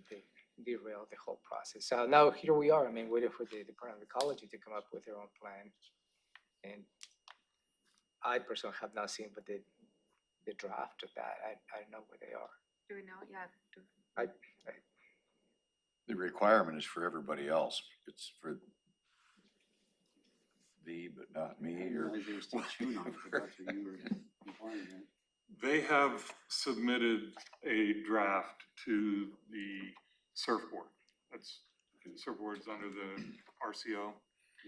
Speaker 4: They derailed the whole process. So now here we are. I mean, waiting for the Department of Ecology to come up with their own plan. And I personally have not seen but the draft of that. I don't know where they are.
Speaker 1: Do we know yet?
Speaker 3: the requirement is for everybody else. It's for thee, but not me, or.
Speaker 2: They were still chewing on it, but that's what you were implying, right?
Speaker 6: They have submitted a draft to the surfboard. That's, the surfboard's under the RCO.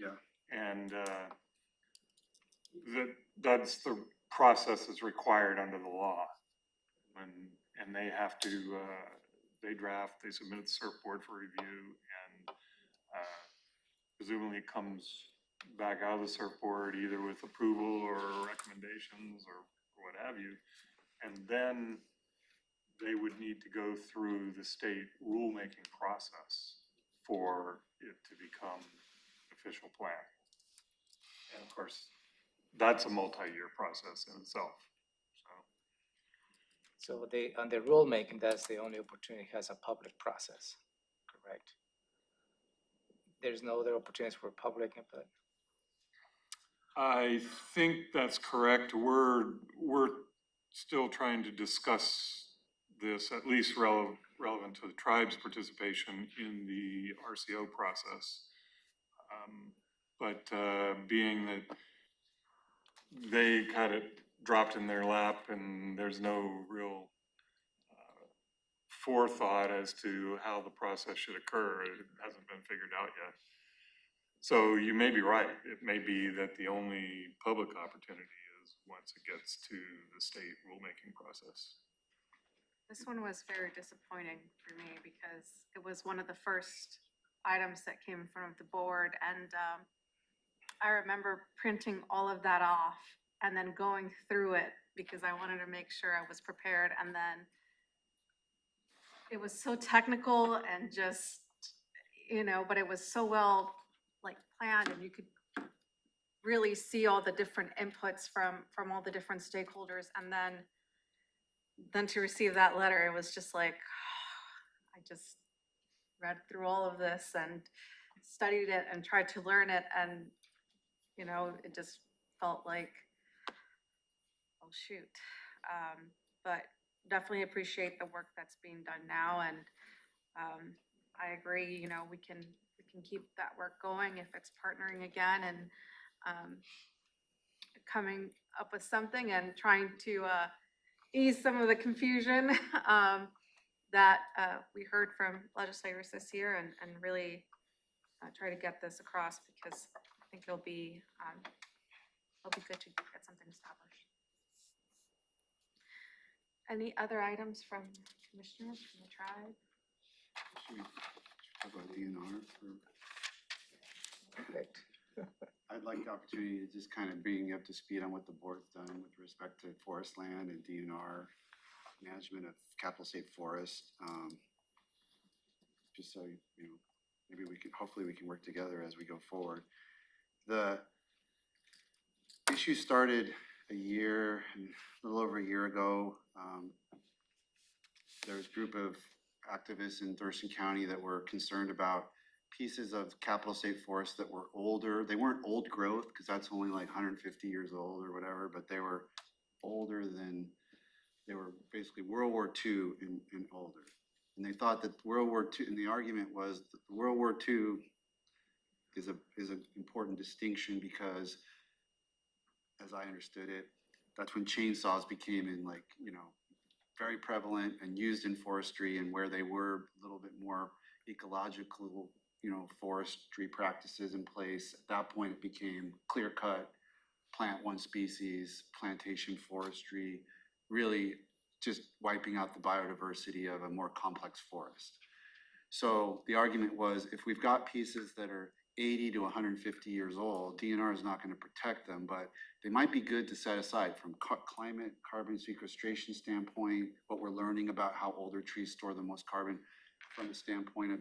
Speaker 2: Yeah.
Speaker 6: And that's the process that's required under the law. And they have to, they draft, they submit the surfboard for review, and presumably it comes back out of the surfboard either with approval or recommendations or what have you. And then they would need to go through the state rulemaking process for it to become official plan. And of course, that's a multi-year process in itself.
Speaker 4: So they, on the rulemaking, that's the only opportunity has a public process, correct? There's no other opportunities for public input?
Speaker 6: I think that's correct. We're still trying to discuss this, at least relevant to the tribe's participation in the RCO process. But being that they got it dropped in their lap and there's no real forethought as to how the process should occur, it hasn't been figured out yet. So you may be right. It may be that the only public opportunity is once it gets to the state rulemaking process.
Speaker 1: This one was very disappointing for me because it was one of the first items that came in front of the board, and I remember printing all of that off and then going through it because I wanted to make sure I was prepared, and then it was so technical and just, you know, but it was so well like planned, and you could really see all the different inputs from all the different stakeholders, and then to receive that letter, it was just like, I just read through all of this and studied it and tried to learn it, and you know, it just felt like, oh shoot. But definitely appreciate the work that's being done now, and I agree, you know, we can keep that work going if it's partnering again and coming up with something and trying to ease some of the confusion that we heard from legislators this year, and really try to get this across, because I think it'll be good to get something established. Any other items from commissioners from the tribe?
Speaker 2: Should we talk about DNR for?
Speaker 4: Perfect.
Speaker 2: I'd like the opportunity to just kind of bring you up to speed on what the board's done with respect to forest land and DNR management of capital state forest. Just so, you know, maybe we can, hopefully we can work together as we go forward. The issue started a little over a year ago. There was a group of activists in Thurston County that were concerned about pieces of capital state forest that were older. They weren't old growth, because that's only like 150 years old or whatever, but they were older than, they were basically World War II and older. And they thought that World War II, and the argument was that World War II is an important distinction because, as I understood it, that's when chainsaws became very prevalent and used in forestry, and where they were a little bit more ecological, forestry practices in place. At that point, it became clear cut, plant one species, plantation forestry, really just wiping out the biodiversity of a more complex forest. So the argument was, if we've got pieces that are 80 to 150 years old, DNR is not going to protect them, but they might be good to set aside from climate, carbon sequestration standpoint, what we're learning about how older trees store the most carbon from the standpoint of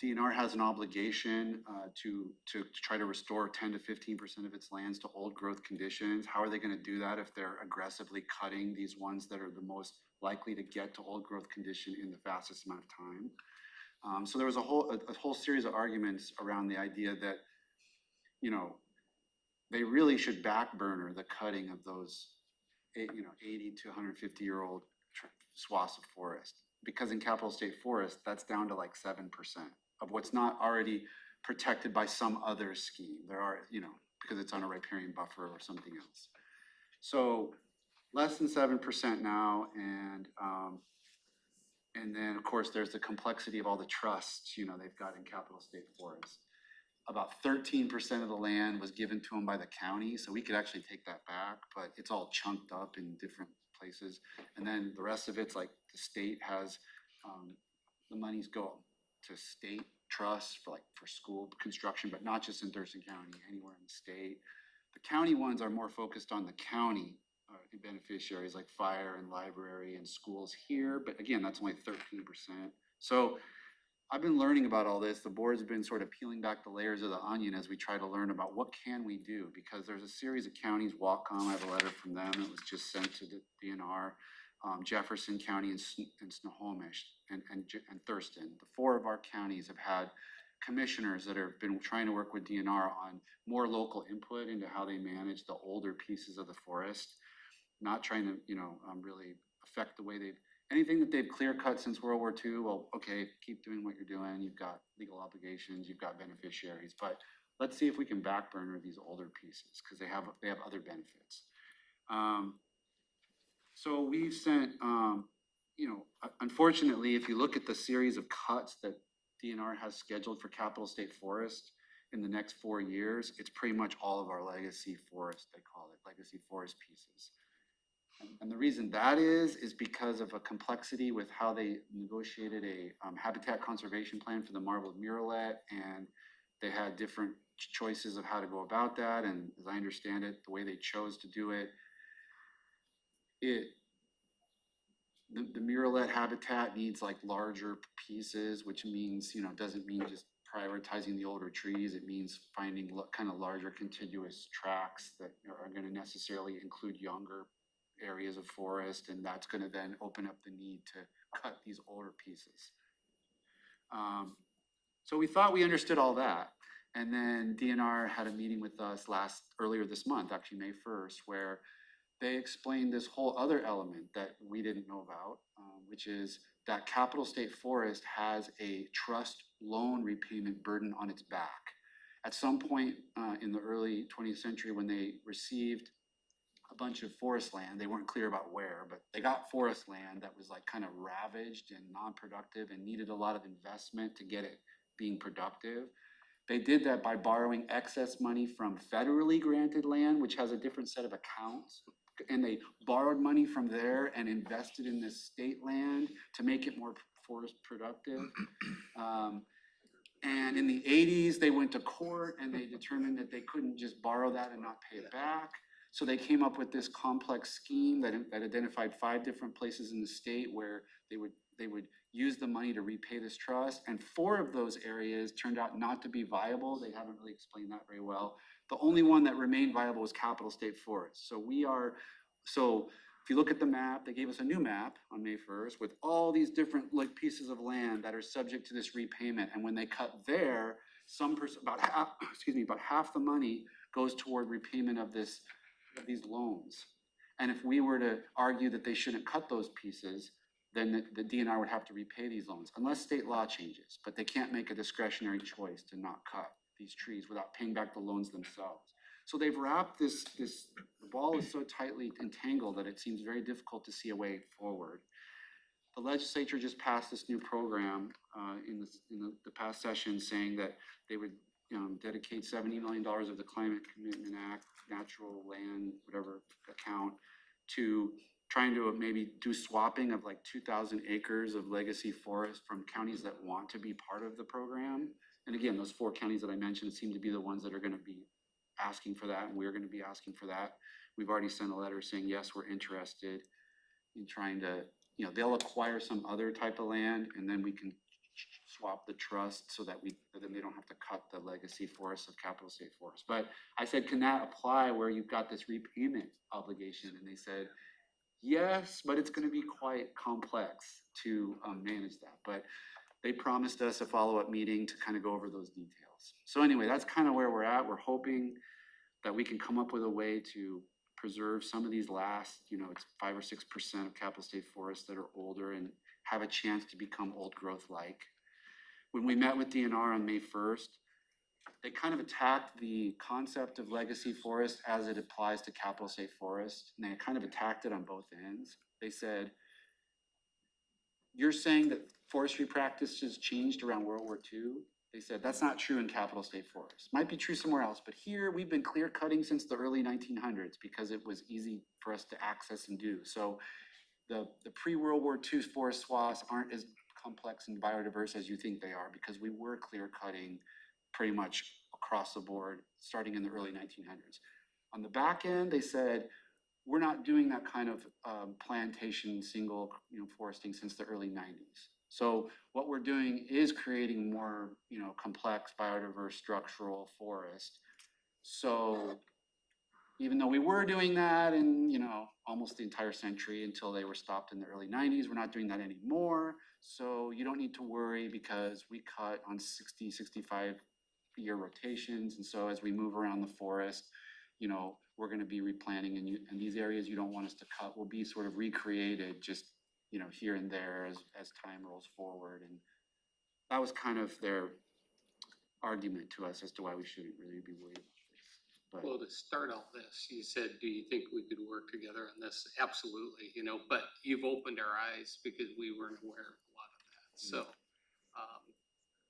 Speaker 2: DNR has an obligation to try to restore 10 to 15% of its lands to old growth conditions. How are they going to do that if they're aggressively cutting these ones that are the most likely to get to old growth condition in the fastest amount of time? So there was a whole series of arguments around the idea that, they really should back burner the cutting of those, 80 to 150-year-old swaths of forest. Because in Capital State Forest, that's down to like 7% of what's not already protected by some other scheme. There are, because it's on a riparian buffer or something else. So less than 7% now, and then of course there's the complexity of all the trusts, they've got in Capital State Forest. About 13% of the land was given to them by the county, so we could actually take that back, but it's all chunked up in different places. And then the rest of it's like the state has, the monies go to state trusts for school construction, but not just in Thurston County, anywhere in the state. The county ones are more focused on the county beneficiaries like fire and library and schools here, but again, that's only 13%. So I've been learning about all this. The board's been sort of peeling back the layers of the onion as we try to learn about what can we do, because there's a series of counties, Whatcom, I have a letter from them that was just sent to the DNR, Jefferson County and Snohomish and Thurston. The 4 of our counties have had commissioners that have been trying to work with DNR on more local input into how they manage the older pieces of the forest, not trying to, really affect the way anything that they've clear cut since World War II, well, okay, keep doing what you're doing. You've got legal obligations, you've got beneficiaries, but let's see if we can back burner these older pieces because they have other benefits. So we've sent, unfortunately, if you look at the series of cuts that DNR has scheduled for Capital State Forest in the next 4 years, it's pretty much all of our legacy forest, they call it, legacy forest pieces. And the reason that is because of a complexity with how they negotiated a habitat conservation plan for the marbled murrelet, and they had different choices of how to go about that. And as I understand it, the way they chose to do it, the murrelet habitat needs like larger pieces, which means, doesn't mean just prioritizing the older trees. It means finding kind of larger contiguous tracts that are going to necessarily include younger areas of forest, and that's going to then open up the need to cut these older pieces. So we thought we understood all that, and then DNR had a meeting with us earlier this month, actually May 1st, where they explained this whole other element that we didn't know about, which is that Capital State Forest has a trust loan repayment burden on its back. At some point in the early 20th century, when they received a bunch of forest land, they weren't clear about where, but they got forest land that was like kind of ravaged and non-productive and needed a lot of investment to get it being productive. They did that by borrowing excess money from federally granted land, which has a different set of accounts. And they borrowed money from there and invested in this state land to make it more forest productive. And in the 80s, they went to court and they determined that they couldn't just borrow that and not pay it back. So they came up with this complex scheme that identified 5 different places in the state where they would use the money to repay this trust. And 4 of those areas turned out not to be viable. They haven't really explained that very well. The only one that remained viable was Capital State Forest. So if you look at the map, they gave us a new map on May 1st with all these different pieces of land that are subject to this repayment. And when they cut there, about half the money goes toward repayment of these loans. And if we were to argue that they shouldn't cut those pieces, then the DNR would have to repay these loans unless state law changes, but they can't make a discretionary choice to not cut these trees without paying back the loans themselves. So they've wrapped the ball is so tightly entangled that it seems very difficult to see a way forward. The legislature just passed this new program in the past session saying that they would dedicate $70 million of the Climate Commitment Act, natural land, whatever account, to trying to maybe do swapping of like 2,000 acres of legacy forest from counties that want to be part of the program. And again, those 4 counties that I mentioned seem to be the ones that are going to be asking for that, and we're going to be asking for that. We've already sent a letter saying, yes, we're interested in trying to, they'll acquire some other type of land, and then we can swap the trust so that then they don't have to cut the legacy forests of Capital State Forest. But I said, can that apply where you've got this repayment obligation? And they said, yes, but it's going to be quite complex to manage that. But they promised us a follow-up meeting to kind of go over those details. So anyway, that's kind of where we're at. We're hoping that we can come up with a way to preserve some of these last, it's 5 or 6% of Capital State forests that are older and have a chance to become old growth like. When we met with DNR on May 1st, they kind of attacked the concept of legacy forest as it applies to Capital State Forest, and they kind of attacked it on both ends. They said, you're saying that forestry practices changed around World War II? They said, that's not true in Capital State Forest. Might be true somewhere else, but here we've been clear cutting since the early 1900s because it was easy for us to access and do. So the pre-World War II forest swaths aren't as complex and biodiverse as you think they are because we were clear cutting pretty much across the board starting in the early 1900s. On the back end, they said, we're not doing that kind of plantation single foresting since the early 90s. So what we're doing is creating more complex biodiverse structural forest. So even though we were doing that in almost the entire century until they were stopped in the early 90s, we're not doing that anymore. So you don't need to worry because we cut on 60, 65-year rotations. And so as we move around the forest, we're going to be replanting, and these areas you don't want us to cut will be sort of recreated just here and there as time rolls forward. And that was kind of their argument to us as to why we shouldn't really be worried about this. But
Speaker 7: Well, to start all this, you said, do you think we could work together on this? Absolutely, but you've opened our eyes because we weren't aware of a lot of that. So,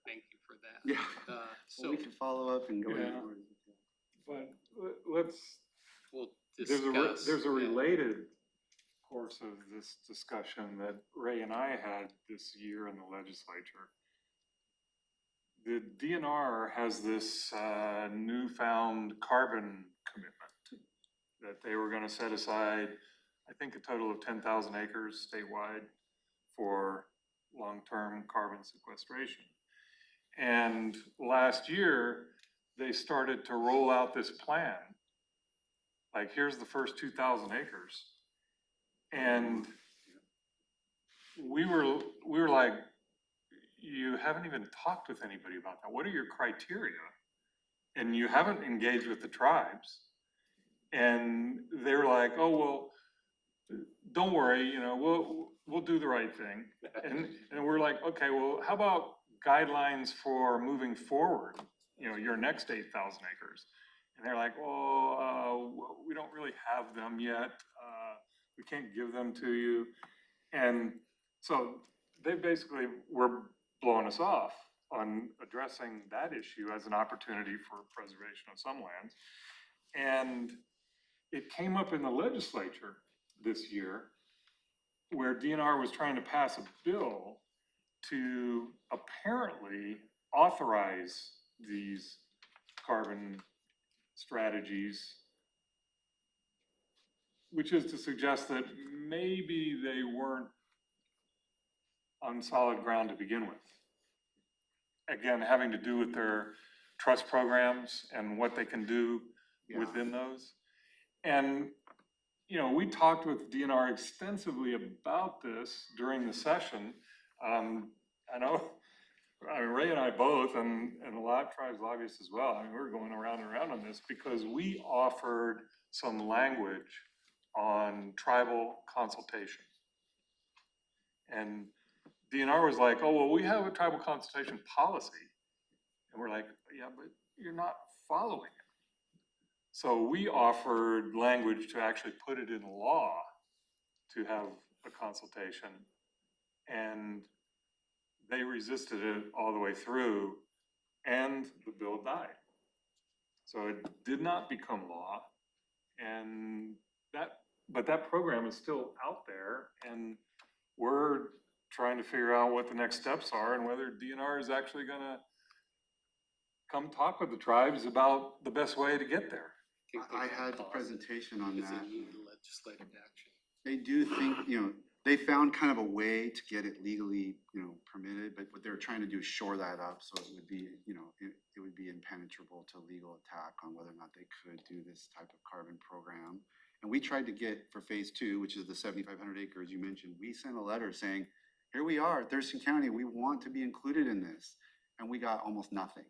Speaker 7: thank you for that.
Speaker 2: yeah,
Speaker 7: So
Speaker 2: well, we can follow up and go into
Speaker 6: Yeah.
Speaker 2: more detail.
Speaker 6: But let's,
Speaker 7: we'll discuss.
Speaker 6: there's a
Speaker 7: yeah.
Speaker 6: related course of this discussion that Ray and I had this year in the legislature. The DNR has this newfound carbon commitment that they were going to set aside, I think, a total of 10,000 acres statewide for long-term carbon sequestration. And last year, they started to roll out this plan. Like, here's the first 2,000 acres. And we were like, you haven't even talked with anybody about that. What are your criteria? And you haven't engaged with the tribes. And they're like, oh, well, don't worry, we'll do the right thing. And we're like, okay, well, how about guidelines for moving forward, your next 8,000 acres? And they're like, well, we don't really have them yet. We can't give them to you. And so they basically were blowing us off on addressing that issue as an opportunity for preservation of some lands. And it came up in the legislature this year where DNR was trying to pass a bill to apparently authorize these carbon strategies, which is to suggest that maybe they weren't on solid ground to begin with. Again, having to do with their trust programs and what they can do within those. And, we talked with DNR extensively about this during the session. I know Ray and I both, and a lot of tribes lobbyists as well, we were going around and around on this because we offered some language on tribal consultation. And DNR was like, oh, well, we have a tribal consultation policy. And we're like, yeah, but you're not following it. So we offered language to actually put it in law to have a consultation. And they resisted it all the way through, and the bill died. So it did not become law. And but that program is still out there, and we're trying to figure out what the next steps are and whether DNR is actually gonna come talk with the tribes about the best way to get there.
Speaker 2: I had the presentation on
Speaker 7: Is
Speaker 2: that.
Speaker 7: it need legislative action?
Speaker 2: They do think, they found kind of a way to get it legally, permitted, but what they're trying to do is shore that up so it would be, it would be impenetrable to legal attack on whether or not they could do this type of carbon program. And we tried to get for phase 2, which is the 7,500 acres you mentioned, we sent a letter saying, here we are, Thurston County, we want to be included in this. And we got almost nothing.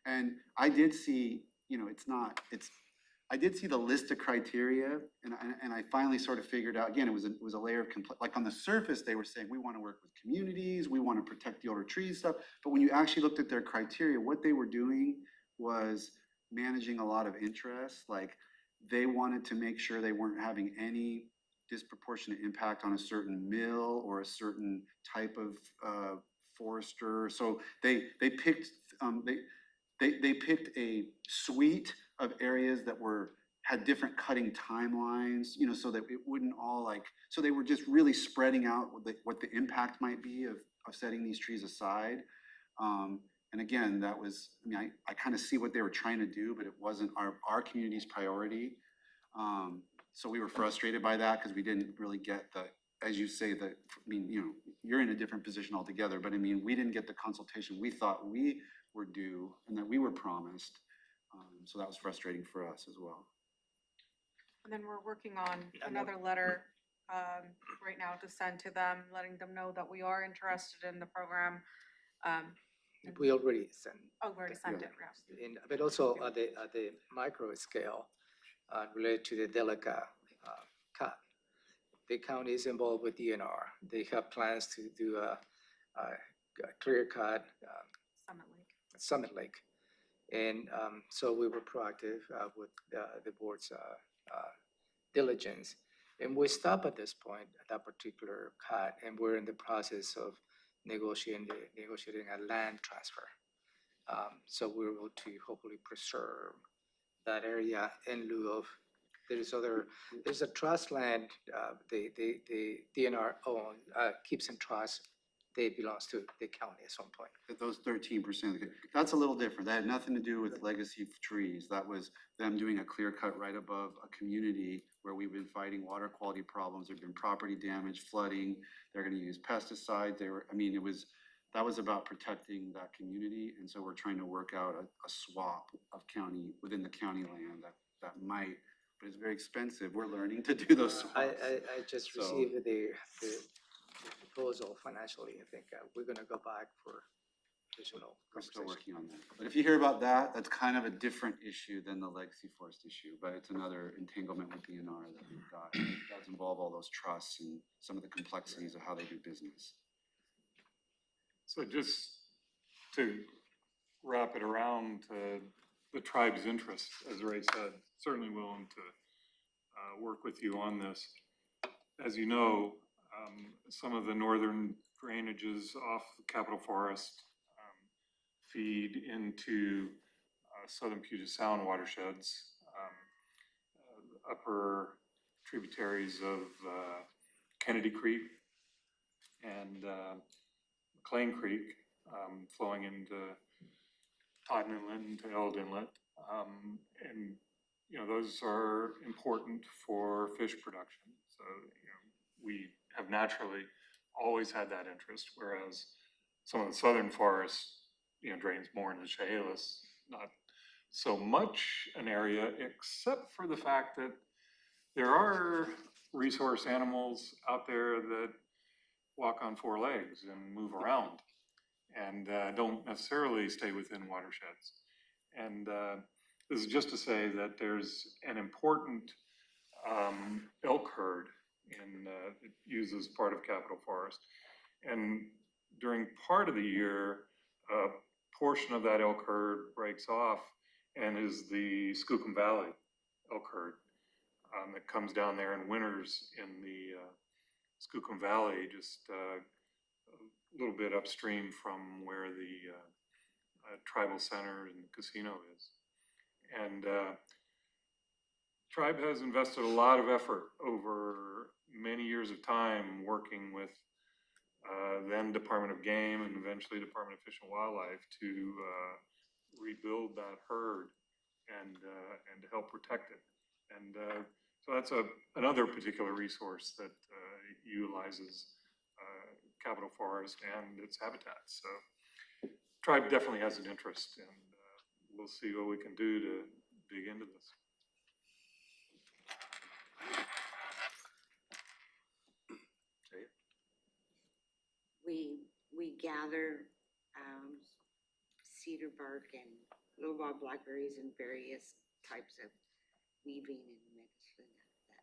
Speaker 2: And I did see, I did see the list of criteria, and I finally sort of figured out, again, it was a layer of like on the surface, they were saying, we want to work with communities, we want to protect the older trees stuff. But when you actually looked at their criteria, what they were doing was managing a lot of interests. Like they wanted to make sure they weren't having any disproportionate impact on a certain mill or a certain type of forester. So they picked, they picked a suite of areas that had different cutting timelines, so that it wouldn't all so they were just really spreading out what the impact might be of setting these trees aside. And again, that was, I kind of see what they were trying to do, but it wasn't our community's priority. So we were frustrated by that because we didn't really get as you say, you're in a different position altogether, but we didn't get the consultation we thought we were due and that we were promised. So that was frustrating for us as well.
Speaker 1: And then we're working on another letter right now to send to them, letting them know that we are interested in the program.
Speaker 4: We already sent.
Speaker 1: Oh, we already sent it, yes.
Speaker 4: But also at the micro scale, related to the Delica cut. The county is involved with DNR. They have plans to do a clear cut Summit Lake. And so we were proactive with the board's diligence. And we stop at this point, at that particular cut, and we're in the process of negotiating a land transfer. So we're able to hopefully preserve that area in lieu of, there's a trust land, the DNR own, keeps in trust. They belongs to the county at some point.
Speaker 2: Those 13%, that's a little different. That had nothing to do with legacy trees. That was them doing a clear cut right above a community where we've been fighting water quality problems. There've been property damage, flooding. They're going to use pesticides. That was about protecting that community. And so we're trying to work out a swap of county within the county land that might, but it's very expensive. We're learning to do those swaps.
Speaker 4: I just received the proposal financially. I think we're going to go back for additional
Speaker 2: We're still
Speaker 4: conversation.
Speaker 2: working on that. But if you hear about that, that's kind of a different issue than the legacy forest issue, but it's another entanglement with DNR that we've got. It does involve all those trusts and some of the complexities of how they do business.
Speaker 6: So just to wrap it around to the tribe's interest, as Ray said, certainly willing to work with you on this. As you know, some of the northern drainages off the Capitol Forest feed into southern Puget Sound watersheds, upper tributaries of Kennedy Creek and McLean Creek, flowing into Totten Inlet and Eld Inlet. And those are important for fish production. So we have naturally always had that interest, whereas some of the southern forests, drains more into Chehalis, not so much an area, except for the fact that there are resource animals out there that walk on four legs and move around and don't necessarily stay within watersheds. And this is just to say that there's an important elk herd it uses part of Capitol Forest. And during part of the year, a portion of that elk herd breaks off and is the Squaxin Valley elk herd that comes down there and winters in the Squaxin Valley, just a little bit upstream from where the tribal center and casino is. And tribe has invested a lot of effort over many years of time working with then Department of Game and eventually Department of Fish and Wildlife to rebuild that herd and to help protect it. And so that's another particular resource that utilizes Capitol Forest and its habitats. So tribe definitely has an interest, and we'll see what we can do to dig into this.
Speaker 8: We gather cedar bark and little wild blackberries and various types of weaving and medicine out of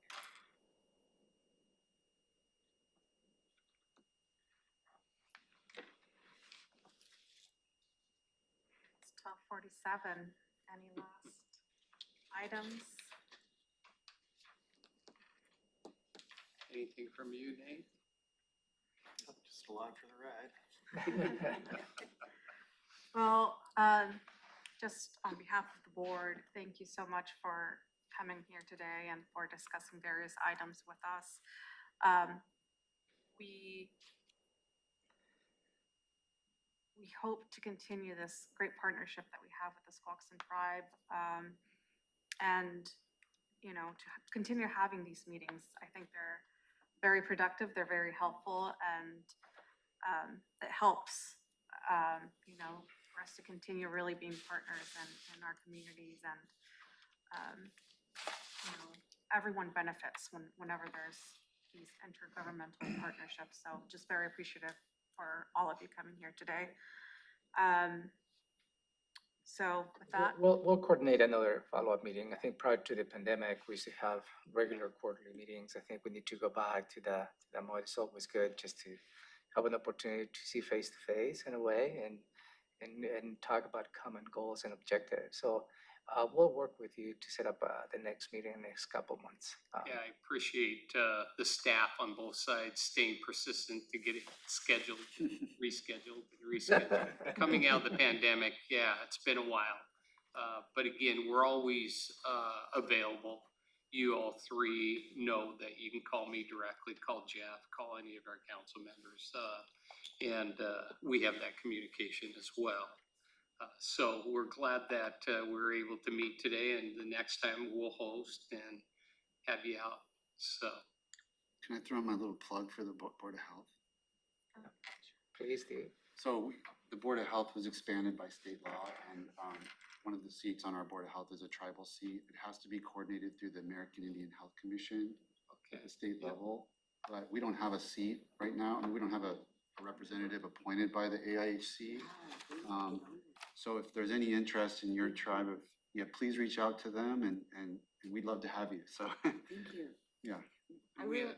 Speaker 8: that.
Speaker 1: It's 12:47. Any last items?
Speaker 7: Anything from you, Nate?
Speaker 5: Just along for the ride.
Speaker 1: Well, just on behalf of the board, thank you so much for coming here today and for discussing various items with us. We hope to continue this great partnership that we have with the Squaxin tribe, and, you know, to continue having these meetings. I think they're very productive, they're very helpful, and it helps, you know, for us to continue really being partners in our communities, and, you know, everyone benefits whenever there's these intergovernmental partnerships. So just very appreciative for all of you coming here today. So with that,
Speaker 4: We'll coordinate another follow-up meeting. I think prior to the pandemic, we used to have regular quarterly meetings. I think we need to go back to the mode. It's always good just to have an opportunity to see face to face in a way and talk about common goals and objectives. So we'll work with you to set up the next meeting in the next couple of months.
Speaker 7: Yeah, I appreciate the staff on both sides staying persistent to get it scheduled, rescheduled. Coming out of the pandemic, yeah, it's been a while. But again, we're always available. You all three know that you can call me directly, call Jeff, call any of our council members. And we have that communication as well. So we're glad that we're able to meet today, and the next time we'll host and have you out. So
Speaker 2: Can I throw in my little plug for the Board of Health?
Speaker 4: Please do.
Speaker 2: So the Board of Health was expanded by state law, and one of the seats on our Board of Health is a tribal seat. It has to be coordinated through the American Indian Health Commission at the state level. But we don't have a seat right now, and we don't have a representative appointed by the AIHC. So if there's any interest in your tribe, please reach out to them, and we'd love to have you. So
Speaker 8: Thank you.
Speaker 2: yeah.
Speaker 8: I really,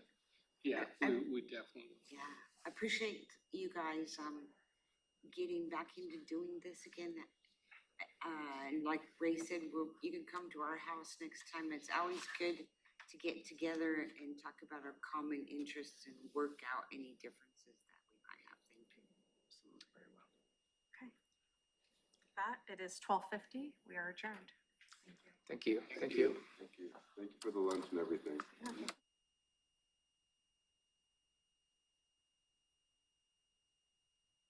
Speaker 7: we definitely.
Speaker 8: yeah, I appreciate you guys getting back into doing this again. And like Ray said, you can come to our house next time. It's always good to get together and talk about our common interests and work out any differences that we might have. Thank you. Absolutely. Very well.
Speaker 1: okay. With that, it is 12:50. We are adjourned. Thank you.
Speaker 4: Thank you. Thank you.
Speaker 10: Thank you. Thank you for the lunch and everything.